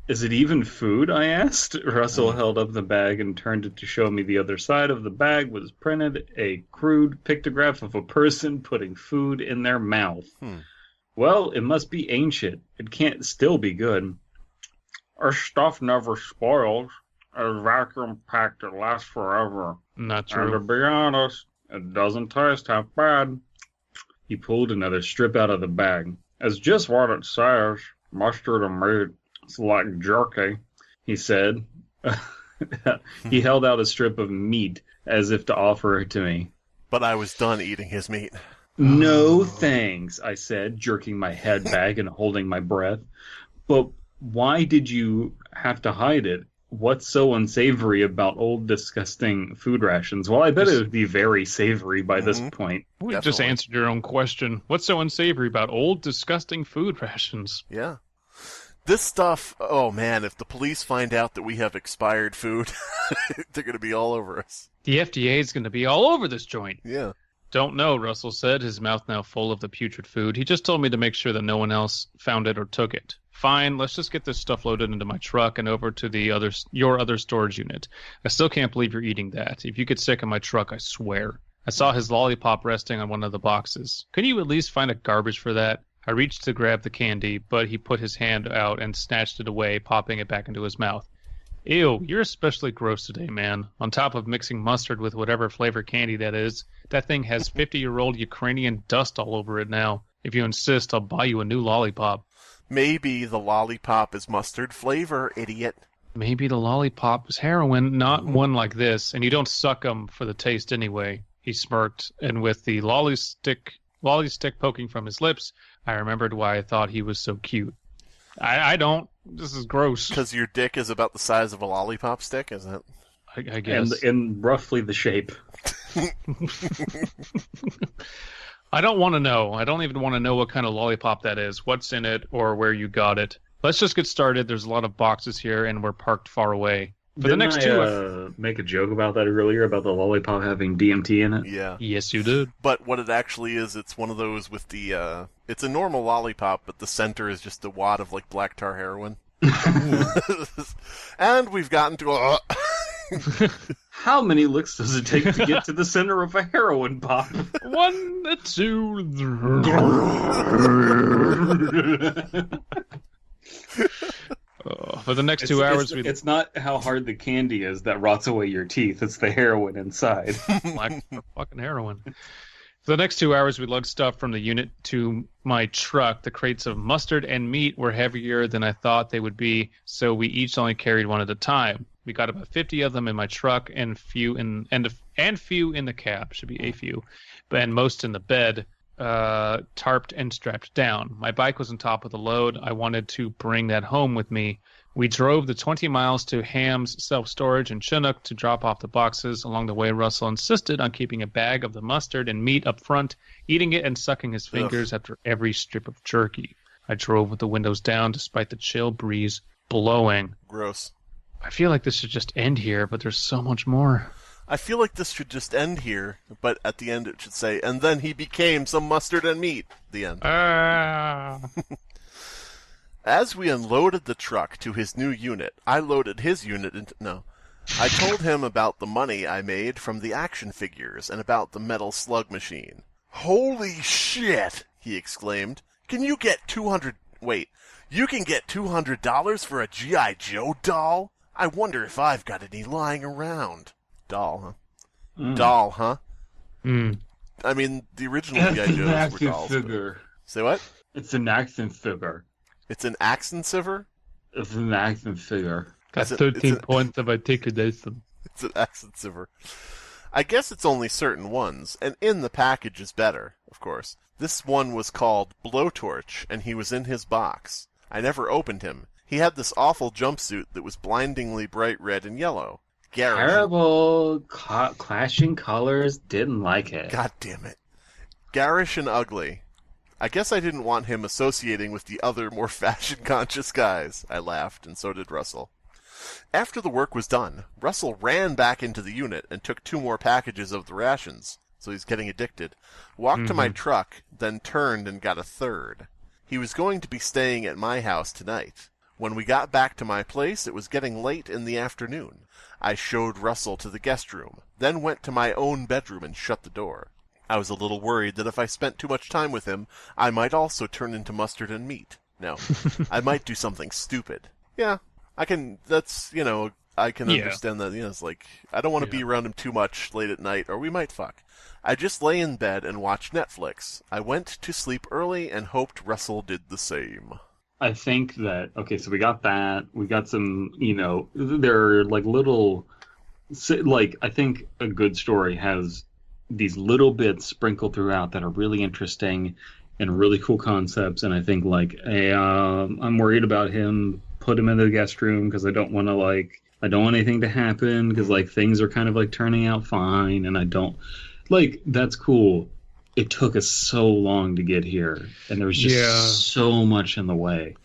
Is it even food? I asked. Russell held up the bag and turned it to show me the other side of the bag was printed a crude pictograph of a person putting food in their mouth. Well, it must be ancient. It can't still be good. Our stuff never spoils. It's vacuum-packed. It lasts forever.
Not true.
And to be honest, it doesn't taste half bad. He pulled another strip out of the bag. It's just what it says. Mustard and meat. It's like jerky, he said. He held out a strip of meat as if to offer it to me.
But I was done eating his meat.
No thanks, I said, jerking my head back and holding my breath. But why did you have to hide it? What's so unsavory about old, disgusting food rations? Well, I bet it would be very savory by this point.
We just answered your own question. What's so unsavory about old, disgusting food rations?
Yeah. This stuff, oh man, if the police find out that we have expired food, they're going to be all over us.
The FDA is going to be all over this joint.
Yeah.
Don't know, Russell said, his mouth now full of the putrid food. He just told me to make sure that no one else found it or took it. Fine, let's just get this stuff loaded into my truck and over to your other storage unit. I still can't believe you're eating that. If you get sick in my truck, I swear. I saw his lollipop resting on one of the boxes. Can you at least find a garbage for that? I reached to grab the candy, but he put his hand out and snatched it away, popping it back into his mouth. Ew, you're especially gross today, man. On top of mixing mustard with whatever flavor candy that is, that thing has 50-year-old Ukrainian dust all over it now. If you insist, I'll buy you a new lollipop.
Maybe the lollipop is mustard flavor, idiot.
Maybe the lollipop is heroin, not one like this, and you don't suck 'em for the taste anyway. He smirked, and with the lolly stick poking from his lips, I remembered why I thought he was so cute. I don't. This is gross.
Because your dick is about the size of a lollipop stick, isn't it?
I guess.
And in roughly the shape.
I don't want to know. I don't even want to know what kind of lollipop that is, what's in it, or where you got it. Let's just get started. There's a lot of boxes here, and we're parked far away. For the next two,
make a joke about that earlier, about the lollipop having DMT in it?
Yeah.
Yes, you did.
But what it actually is, it's one of those with the, it's a normal lollipop, but the center is just a wad of, like, black tar heroin. And we've gotten to a...
How many licks does it take to get to the center of a heroin pop?
1, 2, 3. For the next 2 hours,
it's not how hard the candy is that rots away your teeth. It's the heroin inside.
like fucking heroin. For the next 2 hours, we lugged stuff from the unit to my truck. The crates of mustard and meat were heavier than I thought they would be, so we each only carried one at a time. We got about 50 of them in my truck and few in the cab. Should be a few, and most in the bed, tarped and strapped down. My bike was on top of the load. I wanted to bring that home with me. We drove the 20 miles to Ham's self-storage in Chinook to drop off the boxes. Along the way, Russell insisted on keeping a bag of the mustard and meat up front, eating it and sucking his fingers after every strip of jerky. I drove with the windows down despite the chill breeze blowing.
Gross.
I feel like this should just end here, but there's so much more.
I feel like this should just end here, but at the end it should say, and then he became some mustard and meat. The end. As we unloaded the truck to his new unit, I loaded his unit into... No. I told him about the money I made from the action figures and about the metal slug machine. Holy shit! He exclaimed. Can you get you can get $200 for a G.I. Joe doll? I wonder if I've got any lying around. Doll, huh? Doll, huh? I mean, the original G.I. Joes were dolls.
Figure.
Say what?
It's an action figure.
It's an action siver?
It's an action figure.
Got 13 points of articulation.
It's an action siver. I guess it's only certain ones, and in the package is better, of course. This one was called Blowtorch, and he was in his box. I never opened him. He had this awful jumpsuit that was blindingly bright red and yellow.
Terrible, clashing colors, didn't like it.
God damn it. Garish and ugly. I guess I didn't want him associating with the other, more fashion-conscious guys. I laughed, and so did Russell. After the work was done, Russell ran back into the unit and took 2 more packages of the rations, so he's getting addicted, walked to my truck, then turned and got a 3rd. He was going to be staying at my house tonight. When we got back to my place, it was getting late in the afternoon. I showed Russell to the guest room, then went to my own bedroom and shut the door. I was a little worried that if I spent too much time with him, I might also turn into mustard and meat. No, I might do something stupid. Yeah, I can, I can understand that, it's like, I don't want to be around him too much late at night, or we might fuck. I just lay in bed and watched Netflix. I went to sleep early and hoped Russell did the
I think that, okay, so we got that. We got some, there are like little, like, I think a good story has these little bits sprinkled throughout that are really interesting and really cool concepts. And I think, like, I'm worried about him, put him in the guest room because I don't want to, I don't want anything to happen because, things are kind of, turning out fine. And I don't, that's cool. It took us so long to get here, and there was just so much in the way.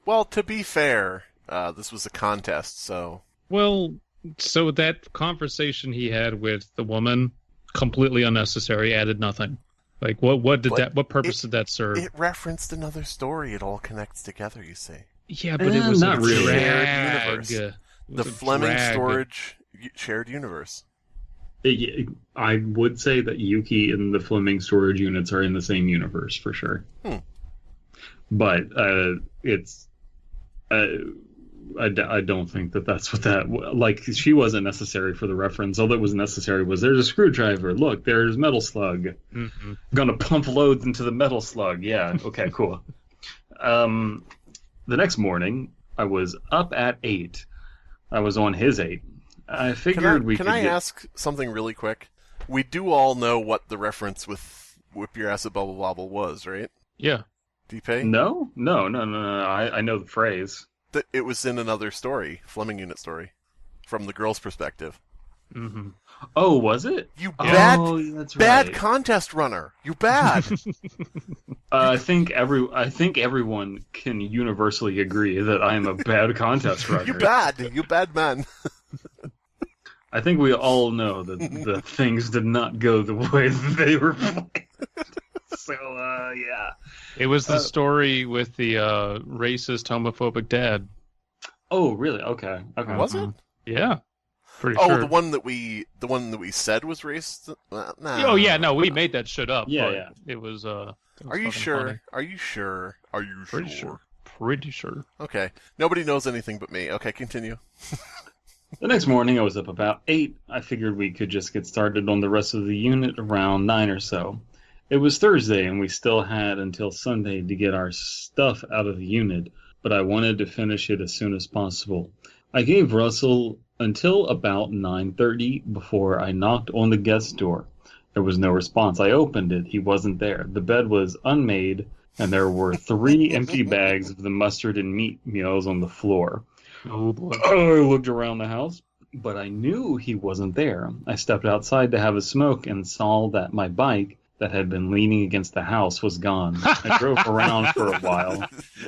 Well, to be fair, this was a contest, so...
Well, so that conversation he had with the woman, completely unnecessary, added nothing. What purpose did that serve?
It referenced another story. It all connects together, you see.
Yeah, but it was
not really
shared universe. The Fleming Storage shared universe.
I would say that Yuki and the Fleming Storage Units are in the same universe for sure. But it's I don't think that's what that she wasn't necessary for the reference. All that was necessary was there's a screwdriver. Look, there's metal slug. Gonna pump loads into the metal slug. Yeah. Okay. Cool. The next morning, I was up at 8. I was on his 8. I figured
Can I ask something really quick? We do all know what the reference with "whip your ass at Bubble Bobble" was, right?
Yeah.
Do you pay?
No. I know the phrase.
It was in another story, Fleming Unit story, from the girl's perspective.
Oh, was it?
You
that's
bad
right.
Contest runner. You bad.
I think everyone can universally agree that I am a bad contest runner.
You bad man.
I think we all know that the things did not go the way that they were planned. So, yeah.
It was the story with the racist, homophobic dad.
Oh, really? Okay.
Was it?
Yeah. Pretty sure.
The one that we said was racist? Nah.
Oh, yeah, no, we made that shit up.
Yeah.
It was,
Are you sure?
Funny.
Are you sure? Are you
Pretty
sure?
pretty sure.
Okay. Nobody knows anything but me. Okay, continue.
The next morning, I was up about 8. I figured we could just get started on the rest of the unit around 9 or so. It was Thursday, and we still had until Sunday to get our stuff out of the unit, but I wanted to finish it as soon as possible. I gave Russell until about 9:30 before I knocked on the guest door. There was no response. I opened it. He wasn't there. The bed was unmade, and there were 3 empty bags of the mustard and meat meals on the floor.
Oh, boy.
I looked around the house, but I knew he wasn't there. I stepped outside to have a smoke and saw that my bike that had been leaning against the house was gone. I drove around for a while.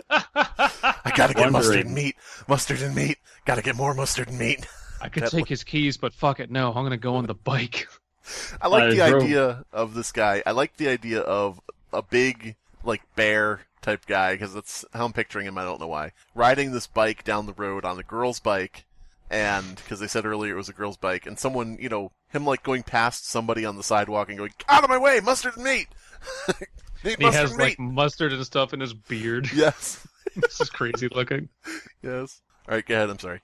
I gotta get mustard and meat. Mustard and meat. Gotta get more mustard and meat.
I could take his keys, but fuck it, no. I'm gonna go on the bike.
I like the idea of this guy. I like the idea of a big, like, bear type guy, because that's how I'm picturing him. I don't know why. Riding this bike down the road on a girl's bike, and because they said earlier it was a girl's bike, and someone, him like going past somebody on the sidewalk and going, "Out of my way, mustard and meat."
He has like mustard and stuff in his beard.
Yes.
This is crazy looking.
Yes. All right, go ahead. I'm sorry.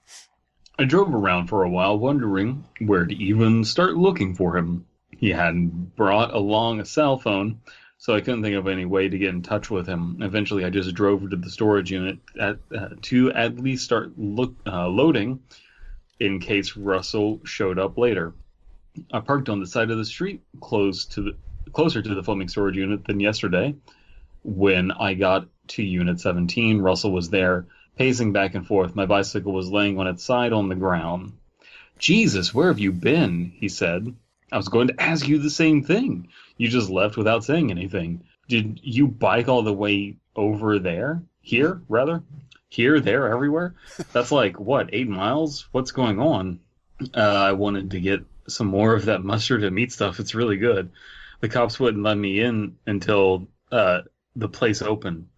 I drove around for a while, wondering where to even start looking for him. He hadn't brought along a cell phone, so I couldn't think of any way to get in touch with him. Eventually, I just drove to the storage unit to at least start loading in case Russell showed up later. I parked on the side of the street, closer to the Fleming Storage Unit than yesterday. When I got to Unit 17, Russell was there, pacing back and forth. My bicycle was laying on its side on the ground. "Jesus, where have you been?" he said. "I was going to ask you the same thing. You just left without saying anything. Did you bike all the way over there? Here, rather? Here, there, everywhere? That's like, 8 miles? What's going on?" I wanted to get some more of that mustard and meat stuff. It's really good. The cops wouldn't let me in until the place opened.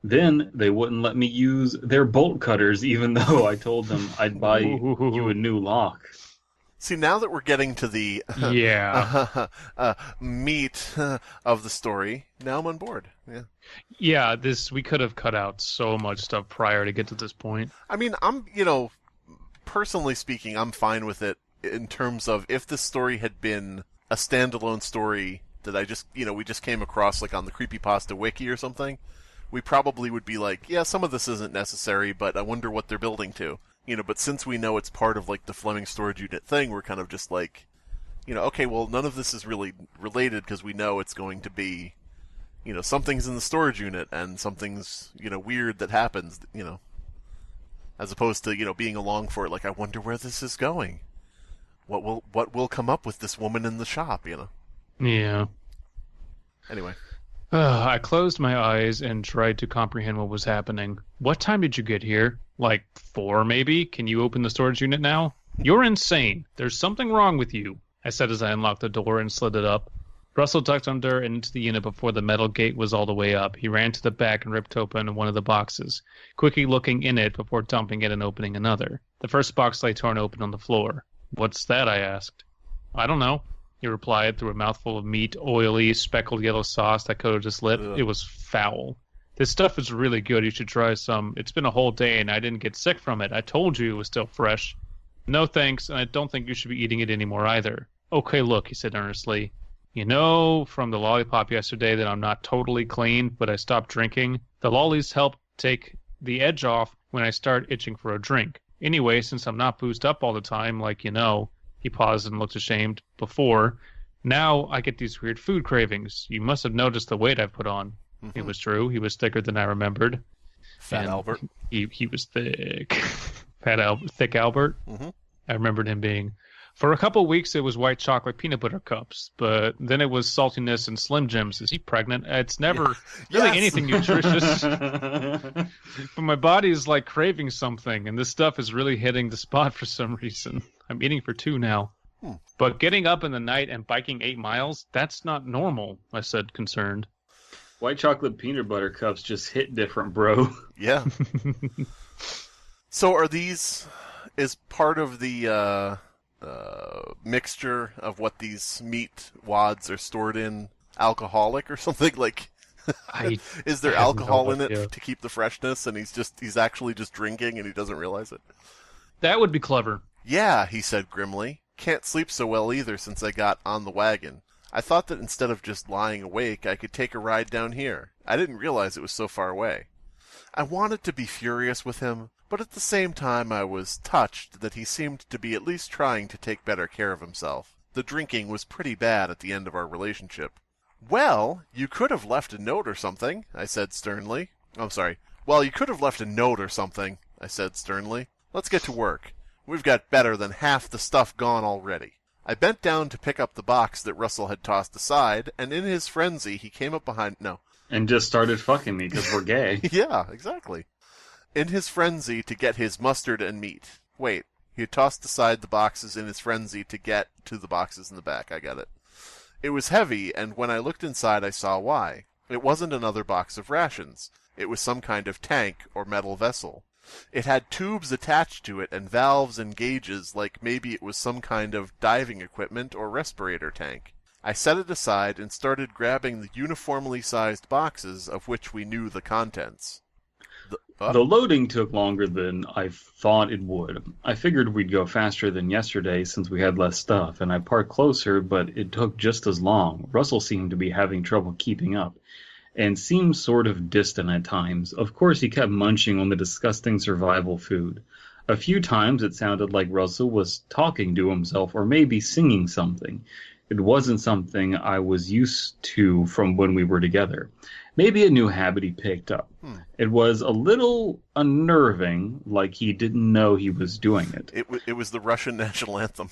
Then they wouldn't let me use their bolt cutters, even though I told them I'd buy you a new lock.
See, now that we're getting to the meat of the story, now I'm on board.
Yeah, we could have cut out so much stuff prior to get to this point.
I mean, personally speaking, I'm fine with it in terms of if this story had been a standalone story that I just, we just came across like on the Creepypasta wiki or something, we probably would be like, yeah, some of this isn't necessary, but I wonder what they're building to. But since we know it's part of like the Fleming Storage Unit thing, we're kind of just like, okay, well, none of this is really related because we know it's going to be, something's in the storage unit and something's, weird that happens, as opposed to, being along for it. Like, I wonder where this is going. What will come up with this woman in the shop,
Yeah.
Anyway.
I closed my eyes and tried to comprehend what was happening. "What time did you get here? Like 4, maybe? Can you open the storage unit now? You're insane. There's something wrong with you," I said as I unlocked the door and slid it up. Russell ducked under and into the unit before the metal gate was all the way up. He ran to the back and ripped open one of the boxes, quickly looking in it before dumping it and opening another. The first box lay torn open on the floor. "What's that?" I asked. "I don't know," he replied through a mouthful of meat, oily, speckled yellow sauce that coated his lip. Ugh. It was foul. "This stuff is really good. You should try some. It's been a whole day and I didn't get sick from it. I told you it was still fresh." "No thanks, and I don't think you should be eating it anymore either." "Okay, look," he said earnestly. "You know from the lollipop yesterday that I'm not totally clean, but I stopped drinking. The lollies help take the edge off when I start itching for a drink. Anyway, since I'm not boozed up all the time, like he paused and looked ashamed before. Now I get these weird food cravings. You must have noticed the weight I've put on." Mm-hmm. It was true. He was thicker than I remembered.
Fat Albert.
He was thick. Thick Albert.
Mm-hmm.
I remembered him being. For a couple weeks, it was white chocolate peanut butter cups, but then it was saltiness and Slim Jims. Is he pregnant? It's never really anything nutritious. But my body is like craving something, and this stuff is really hitting the spot for some reason. I'm eating for 2 now. But getting up in the night and biking 8 miles, that's not normal, I said, concerned.
White chocolate peanut butter cups just hit different, bro.
Yeah. So are these, is part of the mixture of what these meat wads are stored in alcoholic or something? Like, Is there
I have
alcohol
no
in it
idea.
to keep the freshness, and he's actually just drinking and he doesn't realize it?
That would be clever.
Yeah, he said grimly. Can't sleep so well either since I got on the wagon. I thought that instead of just lying awake, I could take a ride down here. I didn't realize it was so far away. I wanted to be furious with him, but at the same time I was touched that he seemed to be at least trying to take better care of himself. The drinking was pretty bad at the end of our relationship. Well, you could have left a note or something, I said sternly. I'm sorry. Well, you could have left a note or something, I said sternly. Let's get to work. We've got better than half the stuff gone already. I bent down to pick up the box that Russell had tossed aside, and in his frenzy, he came up behind... No.
And just started fucking me because we're gay.
Yeah, exactly. In his frenzy to get his mustard and meat. Wait, he had tossed aside the boxes in his frenzy to get to the boxes in the back. I got it. It was heavy, and when I looked inside, I saw why. It wasn't another box of rations. It was some kind of tank or metal vessel. It had tubes attached to it and valves and gauges like maybe it was some kind of diving equipment or respirator tank. I set it aside and started grabbing the uniformly sized boxes of which we knew the contents.
The loading took longer than I thought it would. I figured we'd go faster than yesterday since we had less stuff, and I parked closer, but it took just as long. Russell seemed to be having trouble keeping up, and seemed sort of distant at times. Of course, he kept munching on the disgusting survival food. A few times it sounded like Russell was talking to himself or maybe singing something. It wasn't something I was used to from when we were together. Maybe a new habit he picked up. It was a little unnerving, like he didn't know he was doing it.
It was the Russian national anthem.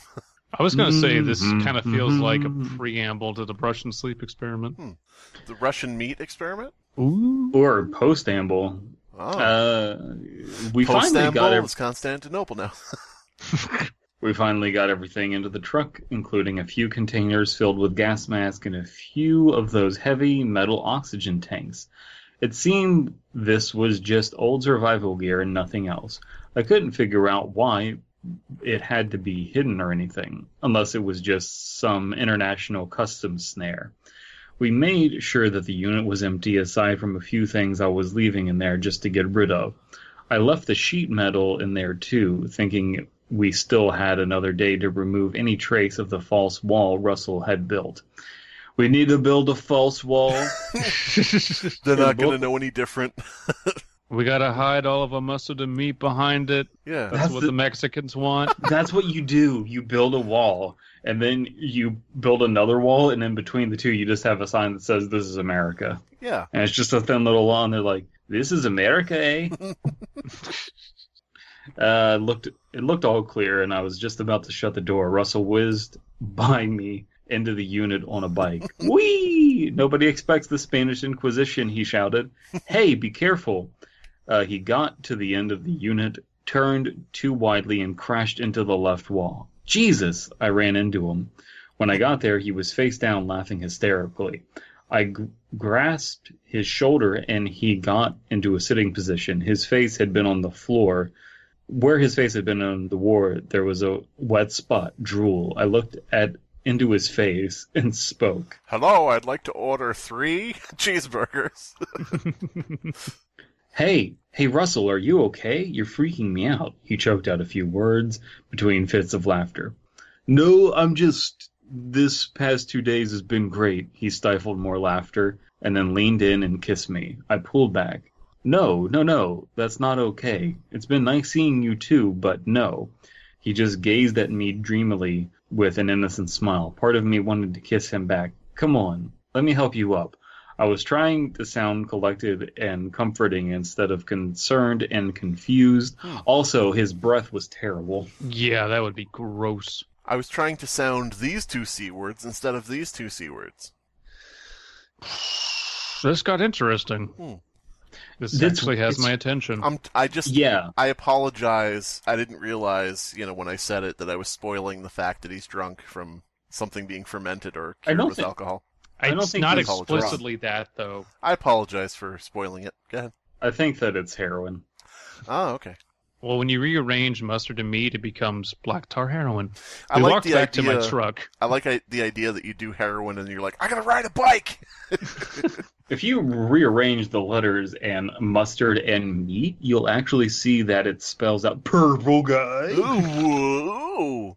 I was going to say this kind of feels like a preamble to the Russian sleep experiment.
The Russian meat experiment?
Ooh.
Or postamble.
Oh.
We finally got
is Constantinople now.
We finally got everything into the truck, including a few containers filled with gas masks and a few of those heavy metal oxygen tanks. It seemed this was just old survival gear and nothing else. I couldn't figure out why it had to be hidden or anything, unless it was just some international customs snare. We made sure that the unit was empty aside from a few things I was leaving in there just to get rid of. I left the sheet metal in there too, thinking we still had another day to remove any trace of the false wall Russell had built. We need to build a false wall.
They're not going to know any different.
We got to hide all of our mustard and meat behind it.
Yeah.
That's what the Mexicans want.
That's what you do. You build a wall, and then you build another wall, and in between the two, you just have a sign that says, "This is America."
Yeah.
And it's just a thin little wall, and they're like, "This is America, eh?" It looked all clear, and I was just about to shut the door. Russell whizzed by me into the unit on a bike. Whee! Nobody expects the Spanish Inquisition, he shouted. Hey, be careful. He got to the end of the unit, turned too widely, and crashed into the left wall. Jesus! I ran into him. When I got there, he was face down, laughing hysterically. I grasped his shoulder, and he got into a sitting position. His face had been on the floor. Where his face had been on the wall, there was a wet spot, drool. I looked into his face and spoke.
Hello, I'd like to order 3 cheeseburgers.
Hey, Russell, are you okay? You're freaking me out. He choked out a few words between fits of laughter. No, I'm just... This past 2 days has been great. He stifled more laughter and then leaned in and kissed me. I pulled back. No, that's not okay. It's been nice seeing you too, but no. He just gazed at me dreamily with an innocent smile. Part of me wanted to kiss him back. Come on, let me help you up. I was trying to sound collected and comforting instead of concerned and confused. Also, his breath was terrible.
Yeah, that would be gross.
I was trying to sound these 2 C words instead of these 2 C words.
This got interesting. This actually has my attention.
I apologize. I didn't realize, when I said it, that I was spoiling the fact that he's drunk from something being fermented or cured with alcohol.
I don't
It's
think
not
he's
explicitly that, though.
I apologize for spoiling it. Go ahead.
I think that it's heroin.
Oh, okay.
Well, when you rearrange mustard and meat, it becomes black tar heroin.
I
We
like
walked
the
back to my
idea-
truck.
I like the idea that you do heroin and you're like, I gotta ride a bike!
If you rearrange the letters and mustard and meat, you'll actually see that it spells out purple guy.
Ooh.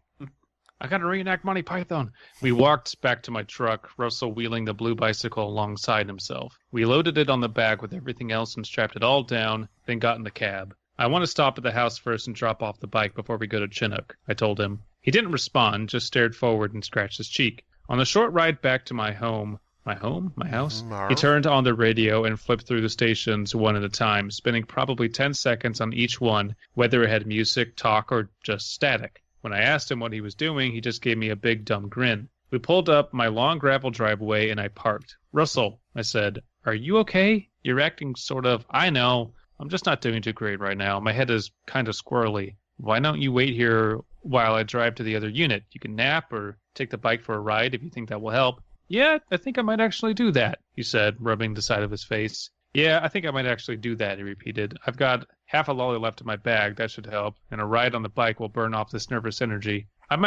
I gotta reenact Monty Python. We walked back to my truck, Russell wheeling the blue bicycle alongside himself. We loaded it on the back with everything else and strapped it all down, then got in the cab. I want to stop at the house first and drop off the bike before we go to Chinook, I told him. He didn't respond, just stared forward and scratched his cheek. On the short ride back to my home? My house? He turned on the radio and flipped through the stations one at a time, spending probably 10 seconds on each one, whether it had music, talk, or just static. When I asked him what he was doing, he just gave me a big dumb grin. We pulled up my long gravel driveway and I parked. Russell, I said, are you okay? You're acting sort of, I know. I'm just not doing too great right now. My head is kind of squirrely. Why don't you wait here while I drive to the other unit? You can nap or take the bike for a ride if you think that will help. Yeah, I think I might actually do that, he said, rubbing the side of his face. Yeah, I think I might actually do that, he repeated. I've got half a lolly left in my bag. That should help. And a ride on the bike will burn off this nervous energy. I think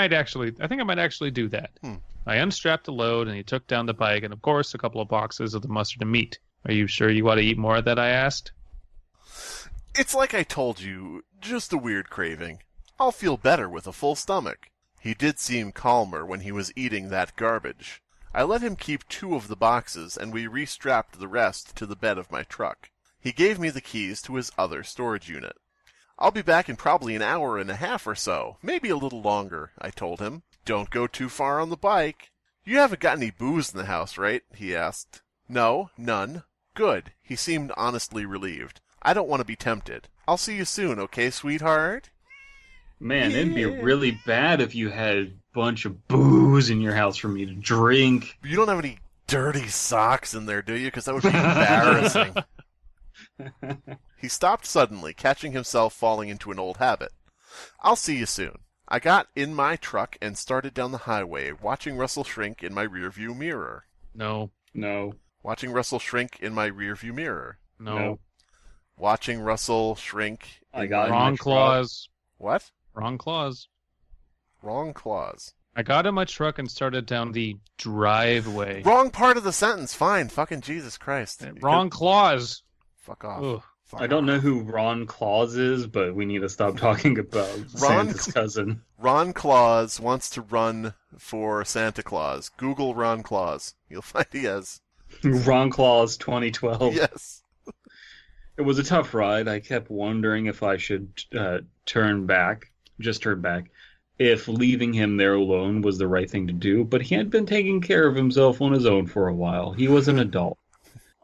I might actually do that. I unstrapped the load and he took down the bike and, of course, a couple of boxes of the mustard and meat. Are you sure you want to eat more of that, I asked?
It's like I told you, just a weird craving. I'll feel better with a full stomach. He did seem calmer when he was eating that garbage. I let him keep 2 of the boxes, and we restrapped the rest to the bed of my truck. He gave me the keys to his other storage unit. I'll be back in probably an hour and a half or so, maybe a little longer, I told him. Don't go too far on the bike. You haven't got any booze in the house, right? He asked. No, none. Good. He seemed honestly relieved. I don't want to be tempted. I'll see you soon, okay, sweetheart?
Man, it'd be really bad if you had a bunch of booze in your house for me to drink.
You don't have any dirty socks in there, do you? Because that would be embarrassing. He stopped suddenly, catching himself falling into an old habit. I'll see you soon. I got in my truck and started down the highway, watching Russell shrink in my rearview mirror.
No.
Watching Russell shrink in my rearview mirror.
No.
Watching Russell shrink.
I got
Wrong clause.
What?
Wrong clause.
Wrong clause.
I got in my truck and started down the driveway.
Wrong part of the sentence. Fine. Fucking Jesus Christ.
Wrong clause.
Fuck off.
Ugh.
Fuck
I don't
off.
know who Ron Claus is, but we need to stop talking about Santa's cousin.
Ron Claus wants to run for Santa Claus. Google Ron Claus. You'll find he has.
Ron Claus 2012.
Yes.
It was a tough ride. I kept wondering if I should turn back, if leaving him there alone was the right thing to do, but he had been taking care of himself on his own for a while. He was an adult.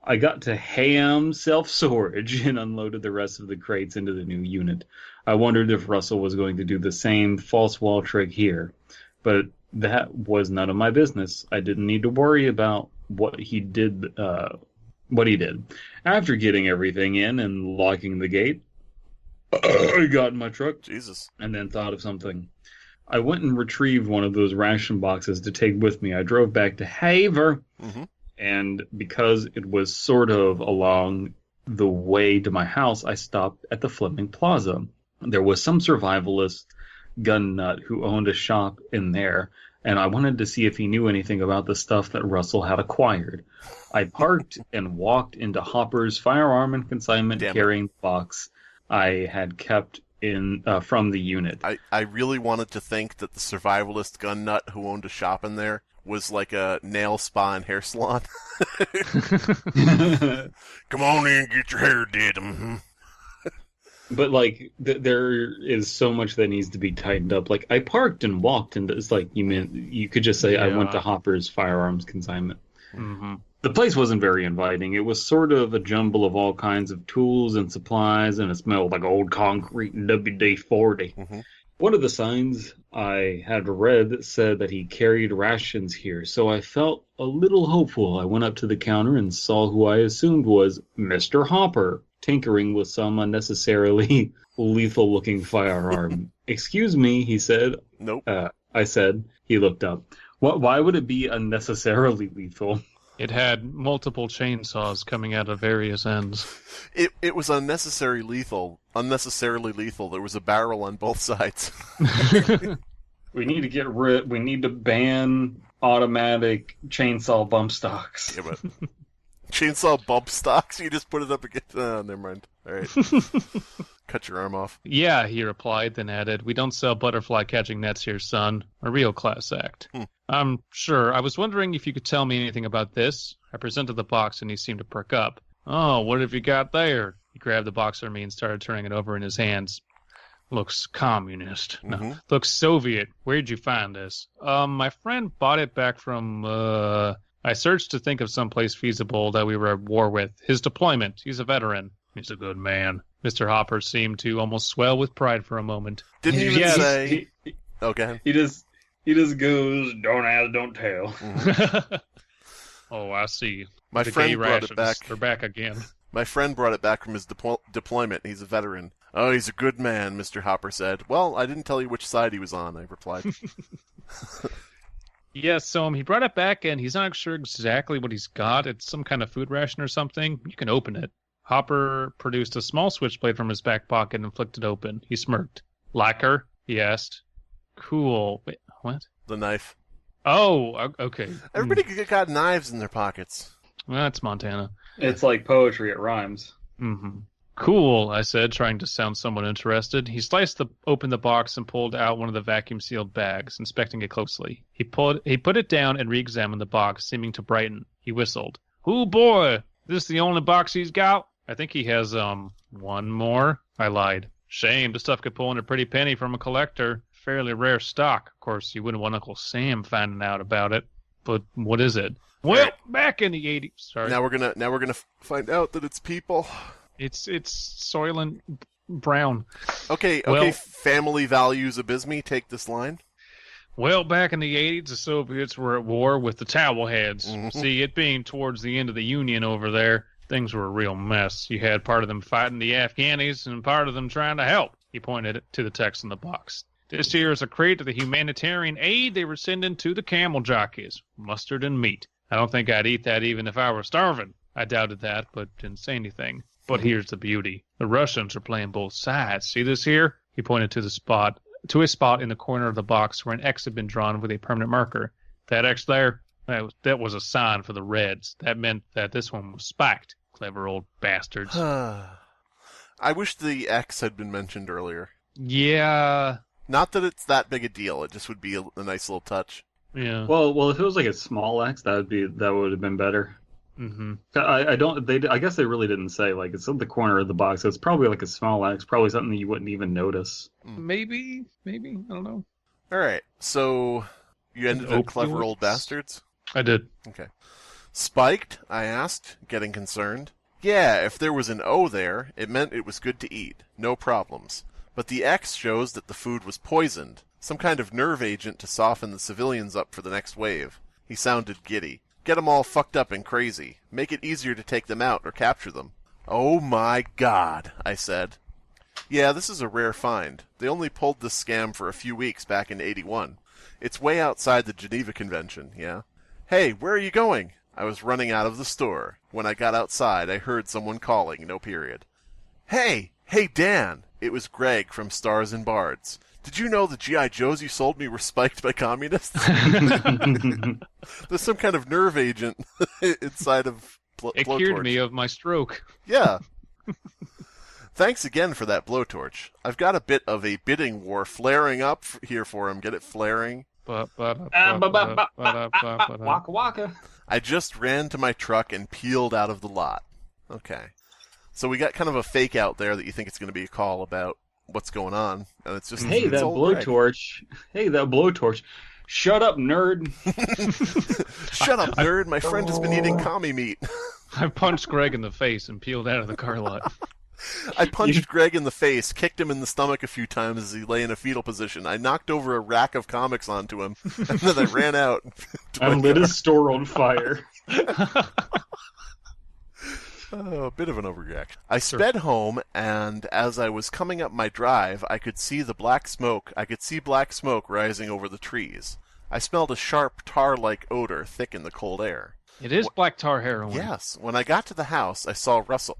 I got to ham self-storage and unloaded the rest of the crates into the new unit. I wondered if Russell was going to do the same false wall trick here, but that was none of my business. I didn't need to worry about what he did. After getting everything in and locking the gate, I got in my truck.
Jesus.
And then thought of something. I went and retrieved one of those ration boxes to take with me. I drove back to Haver, and because it was sort of along the way to my house, I stopped at the Fleming Plaza. There was some survivalist gun nut who owned a shop in there, and I wanted to see if he knew anything about the stuff that Russell had acquired. I parked and walked into Hopper's firearm and consignment carrying box I had kept in from the unit.
I really wanted to think that the survivalist gun nut who owned a shop in there was like a nail spa and hair salon. Come on in and get your hair did.
But, like, there is so much that needs to be tightened up. Like, I parked and walked, and it's like, you could just say, I went to Hopper's firearms consignment.
Mm-hmm.
The place wasn't very inviting. It was sort of a jumble of all kinds of tools and supplies, and it smelled like old concrete and WD-40.
Mm-hmm.
One of the signs I had read said that he carried rations here, so I felt a little hopeful. I went up to the counter and saw who I assumed was Mr. Hopper, tinkering with some unnecessarily lethal-looking firearm. Excuse me, he said.
Nope.
I said. He looked up. Why would it be unnecessarily lethal?
It had multiple chainsaws coming out of various ends.
It was unnecessary lethal unnecessarily lethal. There was a barrel on both sides.
We need to ban automatic chainsaw bump stocks.
Damn it. Chainsaw bump stocks? You just put it up against... Oh, never mind. All right. Cut your arm off.
Yeah, he replied, then added, "We don't sell butterfly catching nets here, son. A real class act." "I'm sure. I was wondering if you could tell me anything about this." I presented the box, and he seemed to perk up. "Oh, what have you got there?" He grabbed the box from me and started turning it over in his hands. "Looks communist. No, looks Soviet. Where'd you find this?" My friend bought it back from, I searched to think of someplace feasible that we were at war with. His deployment. He's a veteran. He's a good man. Mr. Hopper seemed to almost swell with pride for a moment.
Didn't even
Yes,
say... Okay.
He just goes, "Don't ask, don't tell."
Oh, I see.
My
The
friend
gay
brought it
rations.
back.
They're back again.
My friend brought it back from his deployment. He's a veteran. "Oh, he's a good man," Mr. Hopper said. "Well, I didn't tell you which side he was on," I replied.
Yes, so he brought it back, and he's not sure exactly what he's got. It's some kind of food ration or something. You can open it. Hopper produced a small switchblade from his back pocket and flicked it open. He smirked. "Lacquer?" he asked. "Cool. Wait, what?"
The knife.
Oh, okay.
Everybody got knives in their pockets.
Well, that's Montana.
It's like poetry, it rhymes.
Mm-hmm. "Cool," I said, trying to sound somewhat interested. He opened the box and pulled out one of the vacuum-sealed bags, inspecting it closely. He put it down and re-examined the box, seeming to brighten. He whistled. "Oh boy, this the only box he's got?" "I think he has, one more." I lied. "Shame, the stuff could pull in a pretty penny from a collector. Fairly rare stock. Of course, you wouldn't want Uncle Sam finding out about it. But what is it?" "Well,
Right.
back in the 80s... Sorry.
Now we're gonna find out that it's people.
It's Soylent Brown.
Okay,
Well-
family values Abysmii, take this line.
"Well, back in the 80s, the Soviets were at war with the Towelheads.
Mhm.
See, it being towards the end of the Union over there, things were a real mess. You had part of them fighting the Afghanis and part of them trying to help." He pointed to the text in the box. "This here is a crate of the humanitarian aid they were sending to the camel jockeys. Mustard and meat. I don't think I'd eat that even if I were starving." I doubted that, but didn't say anything. But here's the beauty. The Russians are playing both sides. See this here? He pointed to a spot in the corner of the box where an X had been drawn with a permanent marker. "That X there? That was a sign for the Reds. That meant that this one was spiked. Clever old bastards."
I wish the X had been mentioned earlier.
Yeah.
Not that it's that big a deal. It just would be a nice little touch.
Yeah.
Well, if it was like a small X, that would have been better.
Mm-hmm.
I guess they really didn't say, like, it's at the corner of the box, so it's probably like a small X, probably something that you wouldn't even notice.
Maybe. I don't know.
All right, so you ended at clever
Opioids?
old bastards?
I did.
Okay. "Spiked?" I asked, getting concerned. "Yeah, if there was an O there, it meant it was good to eat. No problems. But the X shows that the food was poisoned. Some kind of nerve agent to soften the civilians up for the next wave." He sounded giddy. "Get 'em all fucked up and crazy. Make it easier to take them out or capture them." "Oh my God," I said. "Yeah, this is a rare find. They only pulled this scam for a few weeks back in '81. It's way outside the Geneva Convention, yeah? Hey, where are you going?" I was running out of the store. When I got outside, I heard someone calling, no period. Hey, Dan! It was Greg from Stars and Bards. "Did you know the G.I. Joes you sold me were spiked by communists?" There's some kind of nerve agent inside of
It
blowtorch.
cured me of my stroke.
Yeah. Thanks again for that blowtorch. I've got a bit of a bidding war flaring up here for him. Get it flaring?
Waka waka.
I just ran to my truck and peeled out of the lot. Okay. So we got kind of a fake out there that you think it's going to be a call about what's going on. And it's just,
Hey,
it's
that
old Greg.
blowtorch. Shut up, nerd.
Shut up, nerd. My friend has been eating commie meat.
I punched Greg in the face and peeled out of the car lot.
I punched Greg in the face, kicked him in the stomach a few times as he lay in a fetal position. I knocked over a rack of comics onto him, and then I ran out. To
I
my
lit
car.
his store on fire.
Oh, a bit of an overreaction. I sped home, and as I was coming up my drive, I could see black smoke rising over the trees. I smelled a sharp tar-like odor thick in the cold air.
It is black tar heroin.
Yes. When I got to the house, I saw Russell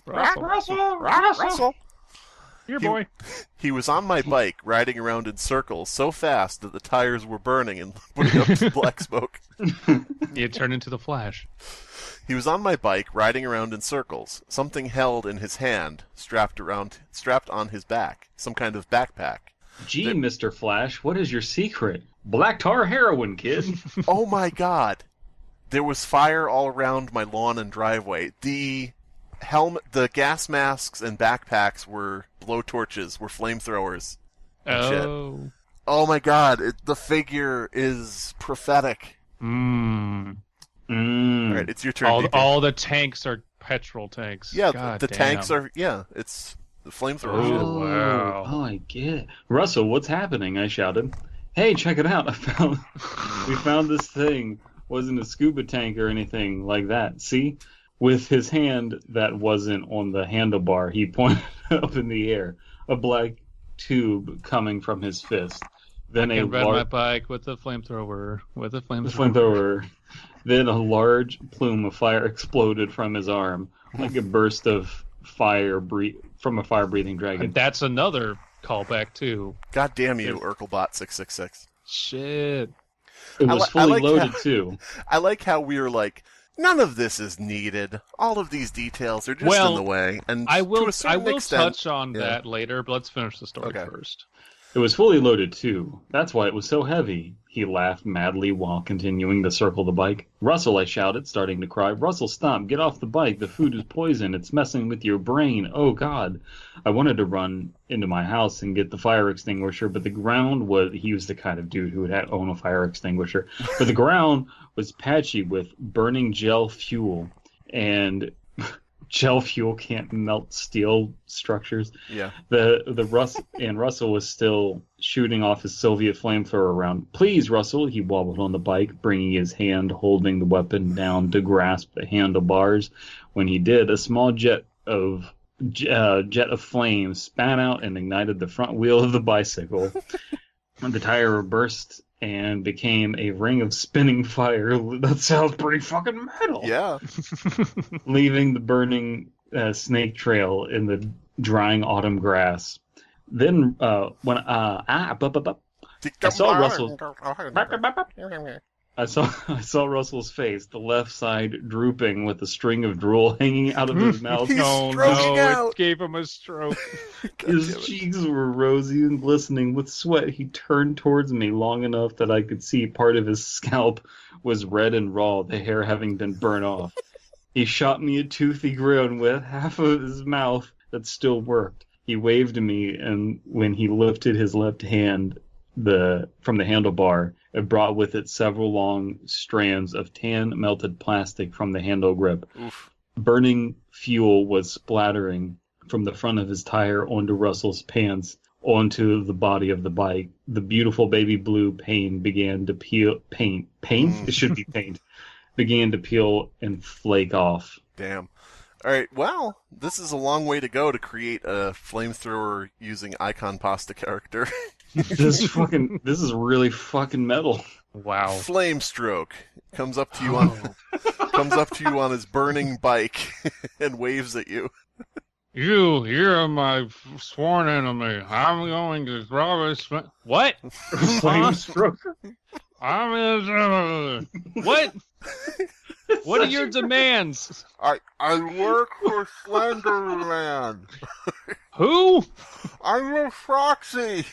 Russell.
Here, boy.
He was on my bike, riding around in circles so fast that the tires were burning and putting up black smoke.
You turn into the Flash.
He was on my bike, riding around in circles, something held in his hand, strapped on his back, some kind of backpack.
Gee, Mr. Flash, what is your secret? Black tar heroin, kid.
Oh my god. There was fire all around my lawn and driveway. The gas masks and backpacks were blowtorches, were flamethrowers.
Oh.
Oh my god, the figure is prophetic. Alright, it's your turn.
All the tanks are petrol tanks.
Yeah,
God
the
damn.
tanks are, it's the flamethrowers.
Oh, wow. Oh, I get it. Russell, what's happening? I shouted. Hey, check it out. We found this thing. Wasn't a scuba tank or anything like that. See? With his hand that wasn't on the handlebar, he pointed up in the air. A black tube coming from his fist. Then
I ride my bike with a flamethrower.
Then a large plume of fire exploded from his arm, like a burst of fire from a fire-breathing dragon.
And that's another callback, too.
God damn you, Urkelbot 666.
Shit.
It was fully loaded, too.
I like how we were like, none of this is needed. All of these details are just in the way. And
I will
extent,
touch on that later, but let's finish the story first.
It was fully loaded, too. That's why it was so heavy. He laughed madly while continuing to circle the bike. Russell, I shouted, starting to cry. Russell, stop. Get off the bike. The food is poison. It's messing with your brain. Oh, God. I wanted to run into my house and get the fire extinguisher, but the ground was... He was the kind of dude who would own a fire extinguisher. But the ground was patchy with burning gel fuel, and... Gel fuel can't melt steel structures.
Yeah.
Russell was still shooting off his Soviet flamethrower round. Please, Russell, he wobbled on the bike, bringing his hand holding the weapon down to grasp the handlebars. When he did, a small jet of flame spat out and ignited the front wheel of the bicycle. The tire burst and became a ring of spinning fire. That sounds pretty fucking metal.
Yeah.
Leaving the burning snake trail in the drying autumn grass. Then when I saw Russell's face, the left side drooping with a string of drool hanging out of his mouth.
It gave him a stroke.
His cheeks were rosy and glistening with sweat. He turned towards me long enough that I could see part of his scalp was red and raw, the hair having been burnt off. He shot me a toothy grin with half of his mouth that still worked. He waved to me, and when he lifted his left hand from the handlebar, it brought with it several long strands of tan melted plastic from the handle grip.
Oof.
Burning fuel was splattering from the front of his tire onto Russell's pants, onto the body of the bike. The beautiful baby blue paint began to peel. Paint? It should be paint. Began to peel and flake off.
Damn. All right, well, this is a long way to go to create a flamethrower using icon pasta character.
This is really fucking metal.
Wow.
Flame stroke comes up to you on his burning bike and waves at you.
You're my sworn enemy. I'm going to rob What?
Flame stroke.
What? What are your demands?
I work for Slenderman.
Who?
I'm a Foxy.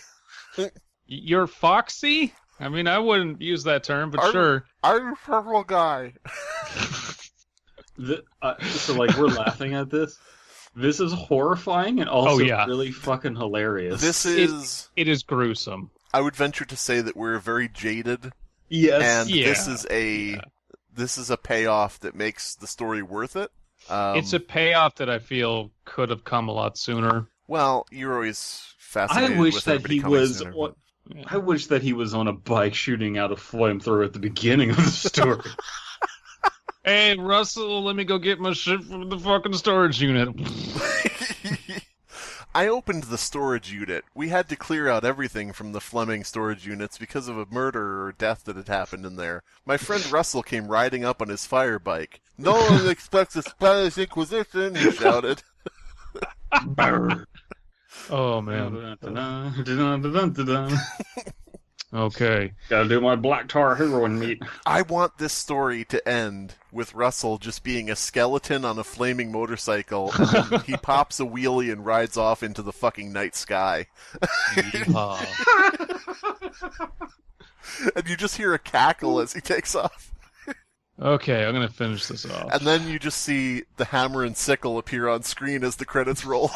You're Foxy? I mean, I wouldn't use that term, but sure.
I'm a purple guy.
So, we're laughing at this. This is horrifying and also really fucking hilarious.
It is gruesome.
I would venture to say that we're very jaded.
Yes.
And this is a payoff that makes the story worth it.
It's a payoff that I feel could have come a lot sooner.
Well, you're always fascinated with everybody coming sooner.
I wish that he was on a bike shooting out a flamethrower at the beginning of the story.
Hey, Russell, let me go get my shit from the fucking storage unit.
I opened the storage unit. We had to clear out everything from the Fleming Storage Units because of a murder or death that had happened in there. My friend Russell came riding up on his fire bike. No one expects a Spanish Inquisition, he shouted.
Oh, man. Okay.
Gotta do my black tar heroin meat.
I want this story to end with Russell just being a skeleton on a flaming motorcycle, and he pops a wheelie and rides off into the fucking night sky. And you just hear a cackle as he takes off.
Okay, I'm gonna finish this off.
And then you just see the hammer and sickle appear on screen as the credits roll.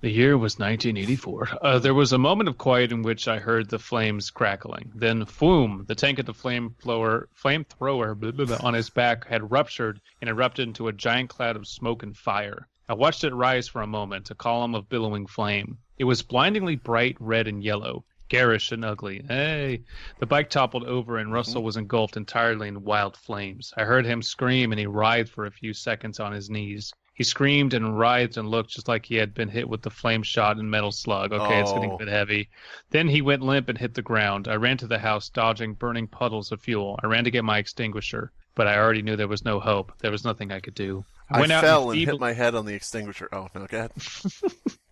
The year was 1984. There was a moment of quiet in which I heard the flames crackling. Then, boom, the tank of the flamethrower blah, blah, blah, on his back had ruptured and erupted into a giant cloud of smoke and fire. I watched it rise for a moment, a column of billowing flame. It was blindingly bright red and yellow, garish and ugly. Hey! The bike toppled over and Russell was engulfed entirely in wild flames. I heard him scream and he writhed for a few seconds on his knees. He screamed and writhed and looked just like he had been hit with the flame shot and metal slug. Okay, It's getting a bit heavy. Then he went limp and hit the ground. I ran to the house, dodging burning puddles of fuel. I ran to get my extinguisher, but I already knew there was no hope. There was nothing I could do.
I fell and hit my head on the extinguisher. Oh, no, go ahead.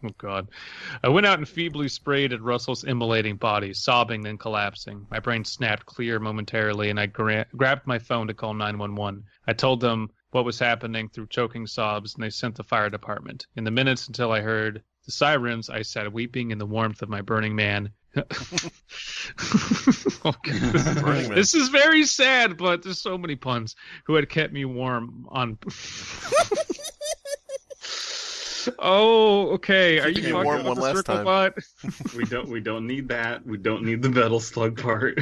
Oh, God. I went out and feebly sprayed at Russell's immolating body, sobbing then collapsing. My brain snapped clear momentarily, and I grabbed my phone to call 911. I told them what was happening through choking sobs, and they sent the fire department. In the minutes until I heard the sirens, I sat weeping in the warmth of my burning man. This is very sad, but there's so many puns. Who had kept me warm on... Oh, okay. Are you talking about the circle bot?
We don't need that. We don't need the metal slug part.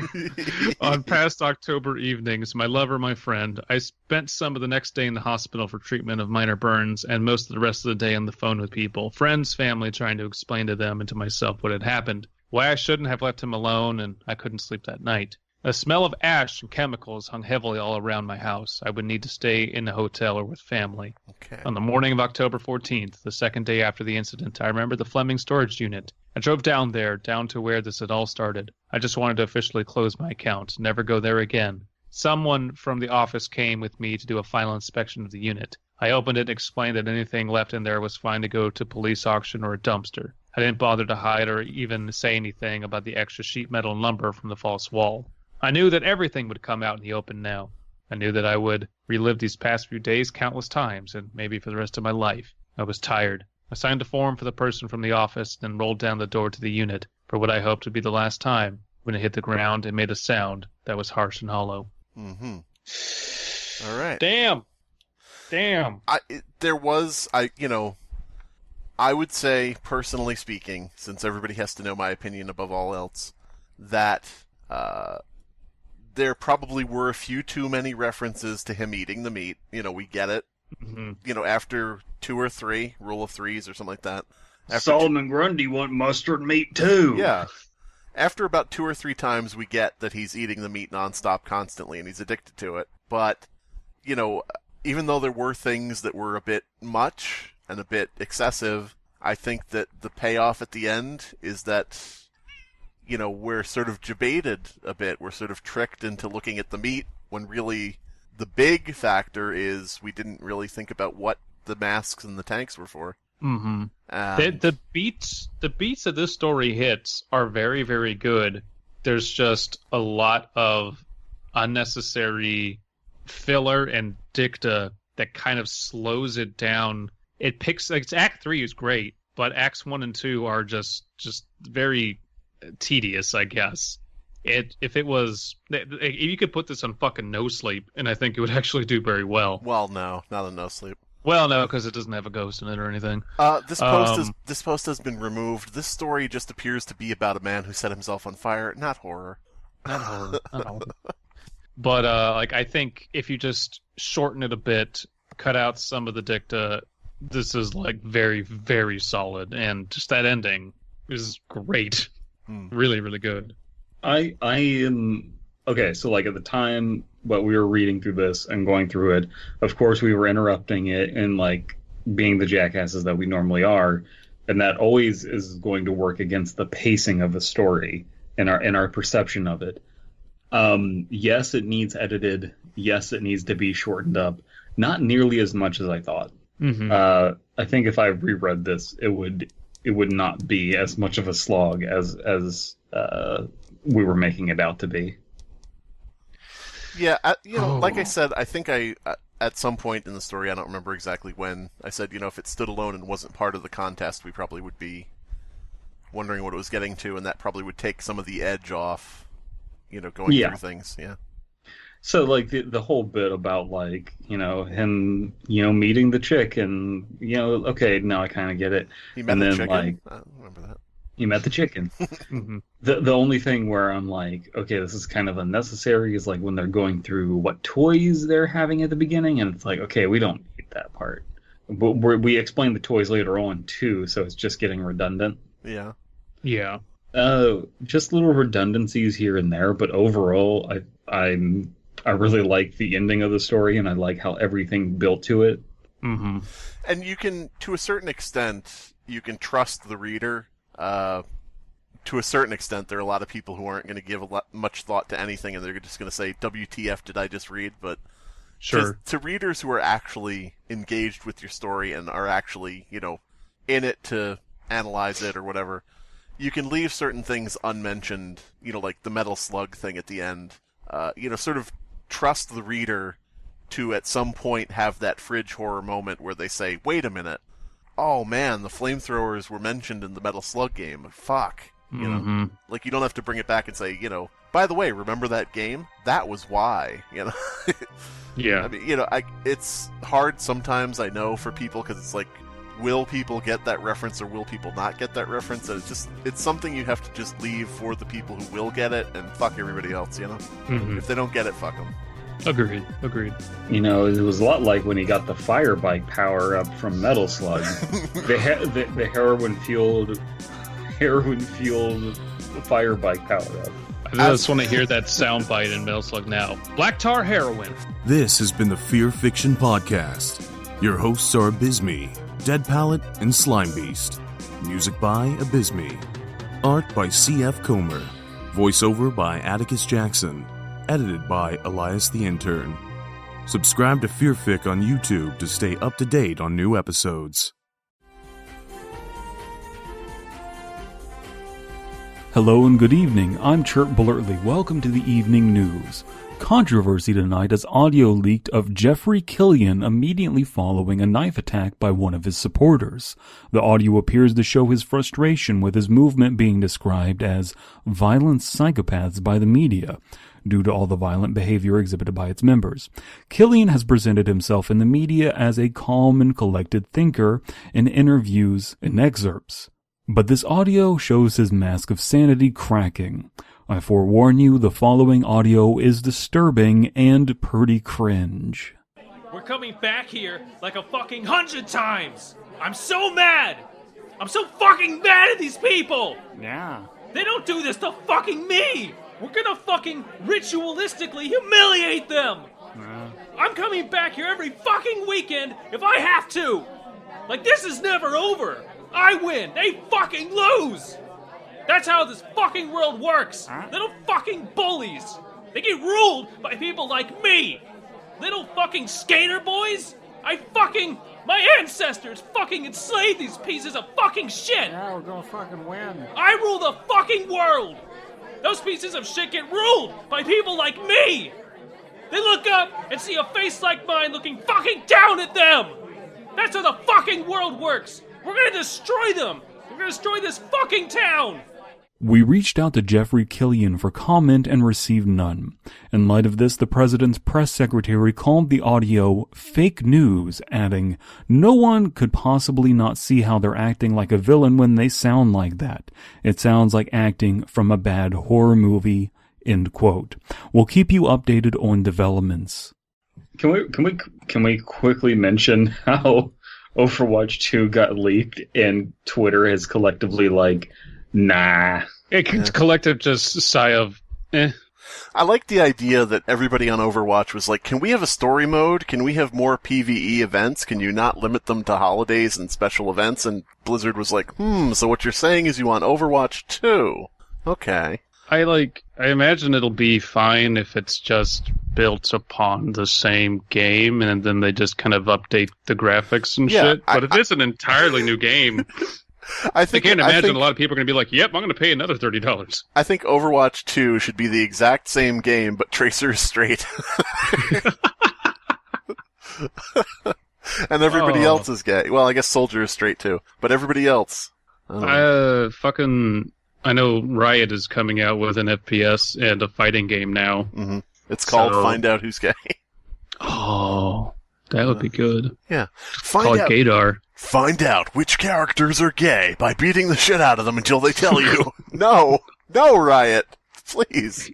On past October evenings, my lover, my friend, I spent some of the next day in the hospital for treatment of minor burns, and most of the rest of the day on the phone with people, friends, family, trying to explain to them and to myself what had happened, why I shouldn't have left him alone, and I couldn't sleep that night. A smell of ash and chemicals hung heavily all around my house. I would need to stay in a hotel or with family.
Okay.
On the morning of October 14th, the second day after the incident, I remember the Fleming Storage Unit. I drove down to where this had all started. I just wanted to officially close my account, never go there again. Someone from the office came with me to do a final inspection of the unit. I opened it and explained that anything left in there was fine to go to police auction or a dumpster. I didn't bother to hide or even say anything about the extra sheet metal and lumber from the false wall. I knew that everything would come out in the open now. I knew that I would relive these past few days countless times, and maybe for the rest of my life. I was tired. I signed a form for the person from the office, then rolled down the door to the unit for what I hoped would be the last time. When it hit the ground, it made a sound that was harsh and hollow.
Mm-hmm. All right.
Damn.
I would say, personally speaking, since everybody has to know my opinion above all else, that there probably were a few too many references to him eating the meat. We get it. Mm-hmm. After 2 or 3, rule of threes or something like that.
Solomon Grundy want mustard meat too.
Yeah. After about 2 or 3 times, we get that he's eating the meat nonstop constantly and he's addicted to it. But, even though there were things that were a bit much and a bit excessive, I think that the payoff at the end is that we're sort of debated a bit. We're sort of tricked into looking at the meat when really the big factor is we didn't really think about what the masks and the tanks were for.
Mm-hmm. The beats that this story hits are very, very good. There's just a lot of unnecessary filler and dicta that kind of slows it down. Act 3 is great, but Acts 1 and 2 are just very tedious, I guess. If you could put this on fucking No Sleep, and I think it would actually do very well.
Well, no, not on No Sleep.
Well, no, because it doesn't have a ghost in it or anything.
This post has been removed. This story just appears to be about a man who set himself on fire. Not horror.
Not horror. But I think if you just shorten it a bit, cut out some of the dicta, this is very, very solid, and just that ending is great. Really, really good.
I am okay. So at the time, we were reading through this and going through it, of course we were interrupting it and being the jackasses that we normally are, and that always is going to work against the pacing of a story and our perception of it. Yes, it needs edited. Yes, it needs to be shortened up. Not nearly as much as I thought.
Mm-hmm.
I think if I reread this, it would not be as much of a slog as we were making it out to be.
Yeah, like I said, I think at some point in the story, I don't remember exactly when, I said, if it stood alone and wasn't part of the contest, we probably would be wondering what it was getting to, and that probably would take some of the edge off, going through things. Yeah.
So, like, the whole bit about, like, him, meeting the chick and, okay, now I kind of get it.
He met the chicken? Like, I don't remember that.
He met the chicken.
Mm-hmm.
The only thing where I'm like, okay, this is kind of unnecessary is, like, when they're going through what toys they're having at the beginning, and it's like, okay, we don't need that part. But we explain the toys later on, too, so it's just getting redundant.
Yeah.
Yeah.
Just little redundancies here and there, but overall, I really like the ending of the story, and I like how everything built to it.
Mm-hmm.
And you can, to a certain extent, you can trust the reader. To a certain extent, there are a lot of people who aren't going to give much thought to anything, and they're just going to say, WTF did I just read? But
sure,
to readers who are actually engaged with your story and are actually, in it to analyze it or whatever, you can leave certain things unmentioned, like the metal slug thing at the end. Sort of trust the reader to at some point have that fridge horror moment where they say, wait a minute, oh man, the flamethrowers were mentioned in the Metal Slug game. Fuck.
Mm-hmm.
Like, you don't have to bring it back and say, by the way, remember that game? That was why,
Yeah.
I mean, it's hard sometimes, I know, for people, because it's like, will people get that reference or will people not get that reference? And it's something you have to just leave for the people who will get it and fuck everybody else,
Mm-hmm.
If they don't get it, fuck them.
Agreed.
It was a lot like when he got the fire bike power up from Metal Slug. the heroin fueled fire bike power up.
I just want to hear that sound bite in Metal Slug now. Black tar heroin.
This has been the Fear Fiction Podcast. Your hosts are Abysmii, Dead Palette, and Slimebeast. Music by Abysmii. Art by C.F. Comer. Voiceover by Atticus Jackson. Edited by Elias the Intern. Subscribe to Fearfic on YouTube to stay up to date on new episodes.
Hello and good evening, I'm Chirp Bullertley. Welcome to the evening news. Controversy tonight as audio leaked of Jeffrey Killian immediately following a knife attack by one of his supporters. The audio appears to show his frustration with his movement being described as violent psychopaths by the media, due to all the violent behavior exhibited by its members. Killian has presented himself in the media as a calm and collected thinker in interviews and excerpts. But this audio shows his mask of sanity cracking. I forewarn you, the following audio is disturbing and pretty cringe.
We're coming back here like a fucking 100 times! I'm so mad! I'm so fucking mad at these people!
Yeah.
They don't do this to fucking me! We're gonna fucking ritualistically humiliate them! I'm coming back here every fucking weekend if I have to! Like, this is never over! I win! They fucking lose! That's how this fucking world works! Little fucking bullies! They get ruled by people like me! Little fucking skater boys! My ancestors fucking enslaved these pieces of fucking shit!
Yeah, we're gonna fucking win.
I rule the fucking world! Those pieces of shit get ruled by people like me! They look up and see a face like mine looking fucking down at them! That's how the fucking world works! We're gonna destroy them! We're gonna destroy this fucking town!
We reached out to Jeffrey Killian for comment and received none. In light of this, the president's press secretary called the audio fake news, adding, "No one could possibly not see how they're acting like a villain when they sound like that. It sounds like acting from a bad horror movie." End quote. We'll keep you updated on developments.
Can we quickly mention how Overwatch 2 got leaked and Twitter is collectively like, nah.
It's collective just sigh of, eh.
I like the idea that everybody on Overwatch was like, can we have a story mode? Can we have more PvE events? Can you not limit them to holidays and special events? And Blizzard was like, so what you're saying is you want Overwatch 2. Okay.
I imagine it'll be fine if it's just built upon the same game and then they just kind of update the graphics and shit. But if it's an entirely new game, I can't imagine a lot of people are going to be like, yep, I'm going to pay another $30.
I think Overwatch 2 should be the exact same game, but Tracer is straight. And everybody else is gay. Well, I guess Soldier is straight too, but everybody else.
I know Riot is coming out with an FPS and a fighting game now.
Mm-hmm. It's called Find Out Who's Gay.
Oh, that would be good.
Yeah.
Call it Gaydar.
Find out which characters are gay by beating the shit out of them until they tell you. No, Riot. Please.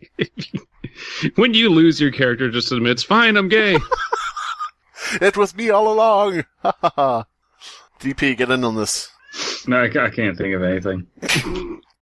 When you lose your character, just admit, it's fine, I'm gay.
It was me all along. DP, get in on this.
No, I can't think of anything.